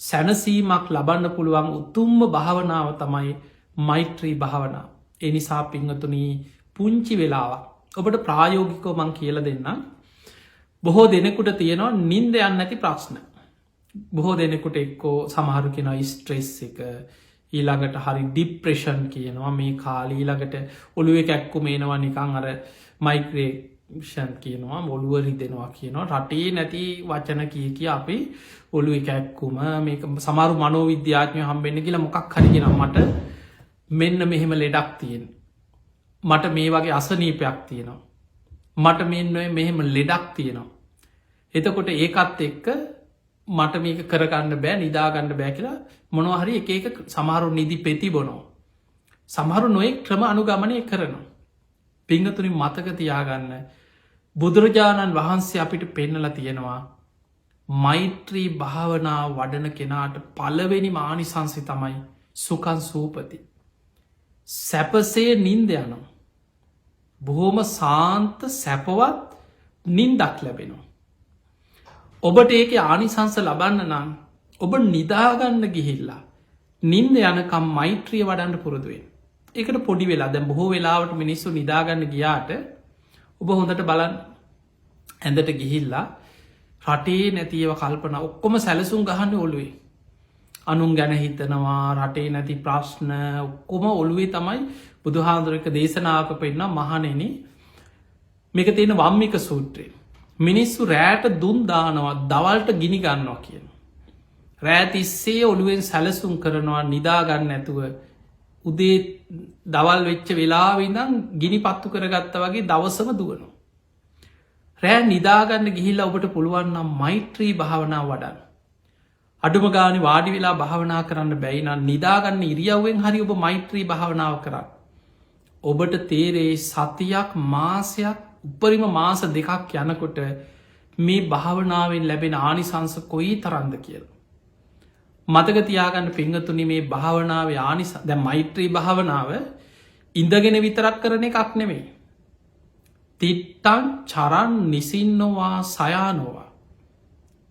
සැනසීමක් ලබන්න පුළුවන් උතුම්ම භාවනාව තමයි මෛත්‍රී භාවනාව. එනිසා පිංහතුනී පුංචි වෙලාවක්. ඔබට ප්‍රායෝගිකෝ මං කියල දෙන්නම්. බොහෝ දෙනෙකුට තියෙනවා නින්ද යන්න ඇති ප්‍රශ්න. බොහෝ දෙනෙකුට එක්කෝ සමහරු කෙන ස්ට්‍රෙස් එක ඊළඟට හරි ඩිප්‍රේෂන් කියනවා මේ කාලී ඊළඟට ඔළුව එකැක්කු මේනවා නිකං අර මයික්‍රේෂන් කියනවා මොළුවරි දෙනවා කියනවා රටේ නැති වචන කිය අපි ඔලු එකැක්කුම මේ සමරු මනෝවිද්‍යාඥය හම්බෙන්න්න කියලා මොකක් හරිගෙන මට මෙන්න මෙහෙම ලෙඩක් තියෙන් මට මේ වගේ අසනීපයක් තියෙනවා මට මෙන්න මෙහෙම ලෙඩක් තියෙනවා එතකොට ඒකත් එක්ක මට මේක කරගන්න බෑ නිදාගන්න බෑ කියලා මොනවහරි එක සමහරු නිදි පෙති බොනෝ සමහරු නොයෙක් ක්‍රම අනුගමනය කරනවා පිංගතුනි මතක තියාගන්න බුදුරජාණන් වහන්සේ අපිට පෙන්නල තියෙනවා මෛත්‍රී භාවනා වඩන කෙනාට පලවෙනි මානිසංසි තමයි සුකන් සූපති සැපසේ නින්ද යනවා බොහෝම සාන්ත සැපවත් නින්දක් ලැබෙනවා ඔබට ඒක ආනිසංස ලබන්න නම් ඔබ නිදාගන්න ගිහිල්ලා නින්ද යනකම් මෛත්‍රිය වඩන්න පුරුදුවෙන් එකට පොඩි වෙලා දැ බොහෝ වෙලාවට මිනිස්සු නිදාගන්න ගියාට ඔබ හොඳට බලන් ඇඳට ගිහිල්ලා රටේ නැතිව කල්පන ඔක්කොම සැලසුම් ගහන්න ඔළුවේ අනුන් ගැන හිතනවා රටේ නැති ප්‍රශ්න ඔක්කොම ඔළුවේ තමයි බුදුහාන්දුරක දේශනාවක පෙන්න්න මහනෙන මේක තියෙන වම්මික සූත්‍රය මිනිස්සු රෑට දුන් දානවා දවල්ට ගිනි ගන්නවා කියන. රෑතිස්සේ ඔළුවෙන් සැලසුම් කරනවා නිදාගන්න ඇතුව උදේ දවල් වෙච්ච වෙලාවිඳම් ගිනි පත්තු කරගත්ත වගේ දවසම දුවනවා. රෑ නිදාගන්න ගිහිල්ලා ඔබට පුළුවන්නම් මෛත්‍රී භාවනාව වඩන්න. අඩුම ගානි වාඩි වෙලා භාවනා කරන්න බැයිනම් නිදාගන්න ඉරියව්වෙන් හරි ඔබ මෛත්‍රී භාවනාව කරන්න. ඔබට තේරේ සතියක් මාසයක් උපරිම මාස දෙකක් යනකොට මේ භාවනාවෙන් ලැබෙන ආනිසංස කොයි තරන්ද කියල. මතක තියාගන්න පිංහතුනි මේ භාවනාව ආනිස දැ මෛත්‍රී භාවනාව ඉඳගෙන විතරක් කරන එකක් නෙමෙයි. තිට්ටන් චරන් නිසින්නවා සයානෝවා.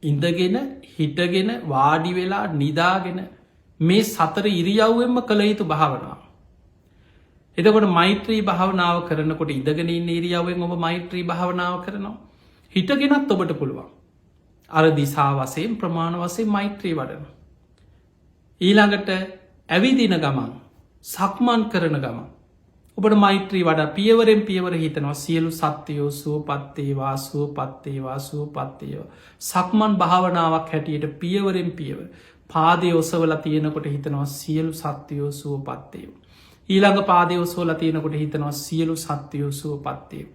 ඉඳගෙන හිටගෙන වාඩි වෙලා නිදාගෙන මේ සතර ඉරියව්වෙන්ම කළ යුතු භාවනාව. එතකොට මෛත්‍රී භාවනාව කරනකොට ඉදගෙන ඉරියාවෙන් ඔබ මෛත්‍රී භාවනාව කරනවා. හිටගෙනත් ඔබට පුළුවන්. අර දිසා වසයෙන් ප්‍රමාණ වසේ මෛත්‍රී වඩන. ඊළඟට ඇවිදින ගමන් සක්මන් කරන ගමන්. ඔබට මෛත්‍රී වඩා පියවරෙන් පියවර හිතනවා සියලු සත්‍යයෝ සුවපත්තේවා සුවපත්තේවා සුවපත්තේවා. සක්මන් භාවනාවක් හැටියට පියවරෙන් පියවර පාදය ඔසවල තියෙනකොට හිතනවා සියලු සත්‍යයෝ සුවපත්තේව. ඊළඟ පාදය ඔසෝල තියෙනකොට හිතනවා සියලු සත්‍යයෝ සුවපත්තේව.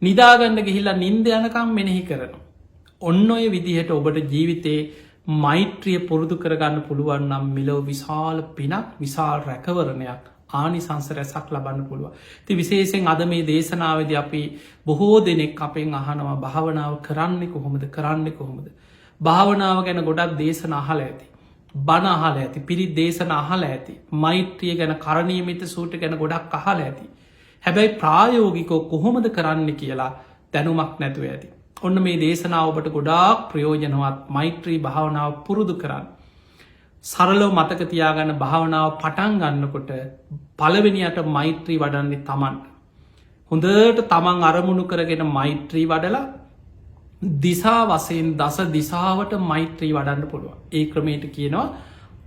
නිදාගන්න ගිහිල්ලා නින්ද යනකම් මෙනෙහි කරනවා. ඔන්න ඔය විදිහට ඔබට ජීවිතේ මෛත්‍රිය පුරුදු කරගන්න පුළුවන්නම් මිලෝ විශාල පිනක් විශාල් රැකවරණයක් ආනිසංස රැසක් ලබන්න පුළුව. ති විශේෂෙන් අද මේ දේශනාවද අපි බොහෝ දෙනෙක් අපෙන් අහනවා භාවනාව කරන්නේ කොහොමද කරන්නේ කොහොමද. භාවනාව ගැන ගොඩක් දේශන අහල ඇති. බණ අහල ඇති පිරිත් දේශන අහල ඇති. මෛත්‍රිය ගැන කරණීමිත සූට ගැන ගොඩක් අහල ඇති. හැබැයි ප්‍රායෝගිකෝ කොහොමද කරන්න කියලා දැනුමක් නැතුව ඇති. ඔන්න මේ දේශනාවබට ගොඩාක් ප්‍රයෝජනවත් මෛත්‍රී භාවනාව පුරුදු කරන්න. සරලෝ මතක තියාගන්න භාවනාව පටන් ගන්නකොට පළවෙනියට මෛත්‍රී වඩන්නේ තමන්ට. හොඳට තමන් අරමුණු කරගෙන මෛත්‍රී වඩලා දිසා වසයෙන් දස දිසාවට මෛත්‍රී වඩන්න පුළුව. ඒ ක්‍රමයට කියනවා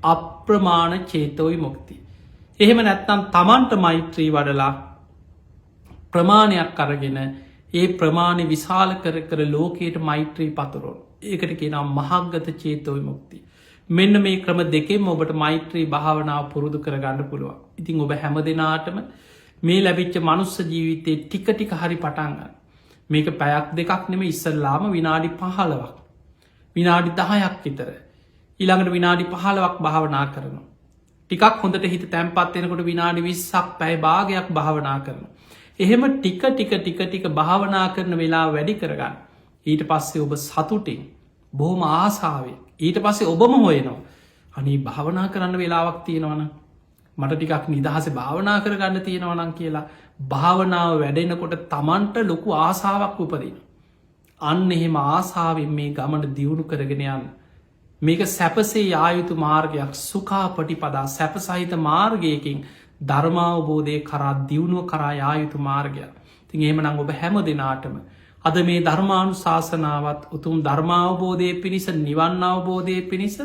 අප්‍රමාණ චේතෝයි මොක්ති. එහෙම නැත්නම් තමන්ට මෛත්‍රී වඩලා ප්‍රමාණයක් අරගෙන ඒ ප්‍රමාණය විශාල කර ලෝකයට මෛත්‍රී පතුරොන්. ඒකට කියනම් මහක්ගත චේතෝයි මුක්ති. මෙන්න මේ ක්‍රම දෙකෙම ඔබට මෛත්‍රී භාවනාව පුරුදු කරගන්න පුළුවන්. ඉතිං ඔබ හැම දෙනාටම මේ ලැබිච්ච මනුස්ස ජීවිතයේ ටික ටික හරි පටන්ගන්න. මේක පැයක් දෙකක් නෙම ඉස්සල්ලාම විනාඩි 15ක්. විනාඩි 10ක් විතර. ඊළඟට විනාඩි 15ක් භාවනා කරනවා. ටිකක් හොඳට හිත තැන්පත්වෙනකොට විනාඩි 20ක් පැය භාගයක් භාවනා කරනවා. එහෙම ටික භාවනා කරන වෙලා වැඩි කරගන්න. ඊට පස්සේ ඔබ සතුටින් බොහොම ආසාාවෙන් ඊට පස්සේ ඔබම හොයනවා අනි භාවනා කරන්න වෙලාවක් තියෙනවන මට ටිකක් නිදහස භාවනා කරගන්න තියෙනවනං කියලා භාවනාව වැඩෙනකොට තමන්ට ලොකු ආසාාවක් උපදින. අන්න එහෙම ආසාාවෙන් මේ ගමට දියුණු කරගෙන යන්න. මේක සැපසේ යායුතු මාර්ගයක් සුකා පටිපදා සැපසහිත මාර්ගයකින් ධර්මාවබෝධය කරා දියුණුව කරා යායුතු මාර්ගයක්. තින් එහෙමනං ඔබ හැම දෙනාටම අද මේ ධර්මානු ශාසනාවත් උතුම් ධර්මාවබෝධය පිණිස නිවන්න අවබෝධය පිණිස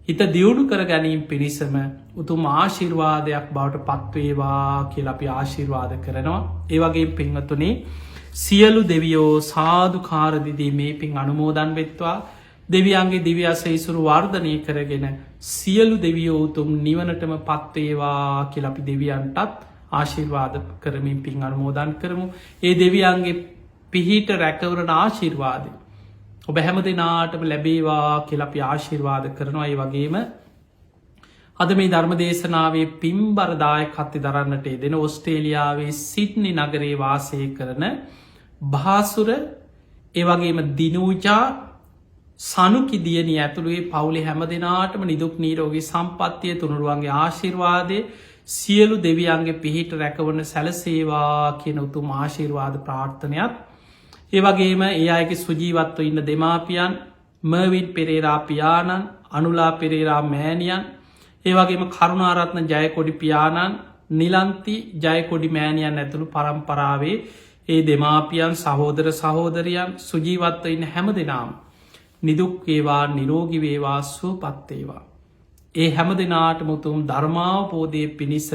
හිත දියුණු කර ගැනීම පිණිසම උතුම් ආශිර්වාදයක් බවට පත්වේවා කියල අපි ආශිර්වාද කරනවා. ඒවගේ පින්වතුනේ සියලු දෙවියෝ සාධකාරදිදී මේ පින් අනුමෝදන් වෙත්වා දෙවියන්ගේ දිව්‍යස ඉසුරු වර්ධනය කරගෙන සියලු දෙවියෝ උතුම් නිවනටම පත්වේවා කියල අපි දෙවියන්ටත් ආශිර්වාද කරමින් පින් අනුමෝදන් කරමු. ඒ දෙවියන්ගේ පිහිට රැකවරණ ආශිර්වාදය ඔබ හැම දෙනාටම ලැබේවා කියල අපි ආශිර්වාද කරනවා. ඒ වගේම අද මේ ධර්ම දේශනාවේ පින්බරදාය කත්ති දරන්නට දෙන ඔස්ට්‍රේලියාවේ සිඩ්නි නගරේ වාසය කරන භාසුර ඒවගේම දිනූජා සනුකි දියනී ඇතුළුවේ පවුලේ හැම දෙනාටම නිදුක් නීරෝගේ සම්පත්තිය තුනුරුවන්ගේ ආශිර්වාදය සියලු දෙවියන්ගේ පිහිට රැකවන සැලසේවා කියන උතුම් ආශිර්වාද ප්‍රාර්ථනයක්. ඒවගේම ඒ අයගේ සුජීවත්ව ඉන්න දෙමාපියන් මර්වින් පෙරේරා පියාණන් අනුලා පෙරේරා මෑණියන් ඒවගේම කරුණාරත්න ජයකොඩි පියාණන් නිලන්ති ජයකොඩි මෑණියන් ඇතුළු පරම්පරාවේ ඒ දෙමාපියන් සහෝදර සහෝදරයන් සුජීවත්ව ඉන්න හැම දෙනාම් නිදුක්වේවා නිරෝගිවේවා සුවපත්තේවා. ඒ හැම දෙනාට මුතුම් ධර්මාවබෝධය පිණිස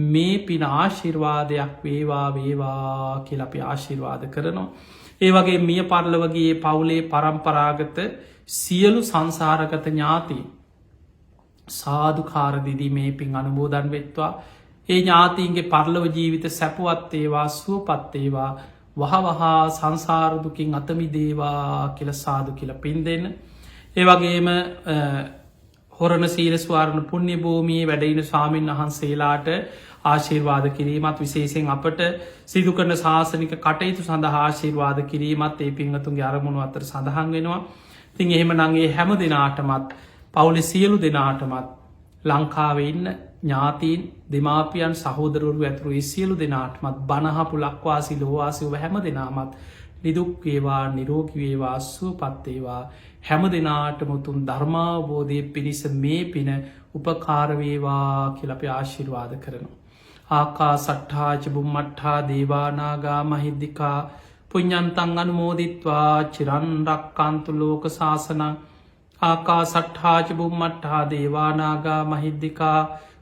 මේ පින ආශිර්වාදයක් වේවා වේවා කියල අපි ආශිර්වාද කරනවා. ඒ වගේ මිය පරලවගේ පවුලේ පරම්පරාගත සියලු සංසාරගත ඥාතිී සාධකාරදිදී මේ පින් අනුබෝධන් වෙත්වා. ඒ ඥාතීන්ගේ පරලව ජීවිත සැපුවත්තේවා සුවපත්තේවා වහවහා සංසාරදුකින් අතමි දේවා කියල සාදු කියල පින් දෙන්න. ඒවගේම හොරණ සීරස්වාරණ පුුණ්‍ය භූමියයේ වැඩයින ස්වාමීන් වහන්සේලාට ආශිර්වාද කිරීමත් විශේෂෙන් අපට සිදු කරන ශාසනික කටයුතු සඳහා ආශිර්වාද කිරීමත් ඒ පින්වතුන්ගේ අරමුණු අතර සඳහන් වෙනවා. තින් එහෙම නගේ හැම දෙනාටමත් පවුලෙ සියලු දෙනාටමත් ලංකාවේ ඉන්න ඥාතීන් දෙමාපියන් සහෝදරුවරු ඇතුරු සියලු දෙනාටමත් බණහපු ලක්වාසි ලෝවාසිව හැම දෙනාමත් නිදුක්වේවා නිරෝගිවේවා සුවපත්තේවා හැම දෙනාට මුතුන් ධර්මාවබෝධය පිණිස මේ පින උපකාරවේවා කියලප ආශිර්වාද කරනවා. ආකා සට්ඨාච බුම්මට්ඨා දේවානාගා මහිද්දිකා පුඤ්ඤන්තං අනුමෝදිත්වා චිරන්රක්කන්තු ලෝක ශාසනං ආකා සට්ඨාච බුම්මට්ඨා දේවානාගා මහිද්දිකා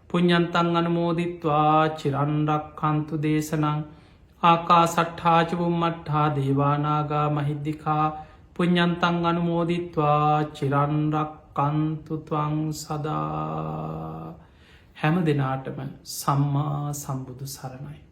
පුඤ්ඤන්තං අනුමෝදිත්වා චිරන්රක්කන්තු දේශනං ආකා සට්ඨාච බුම්මට්ඨා දේවානාගා මහිද්දිකා පුඤ්ඤන්තං අනුමෝදිත්වා චිරන්රක්කන්තු ත්වං සදා. හැම දෙනාටම සම්මා සම්බුදු සරණයි.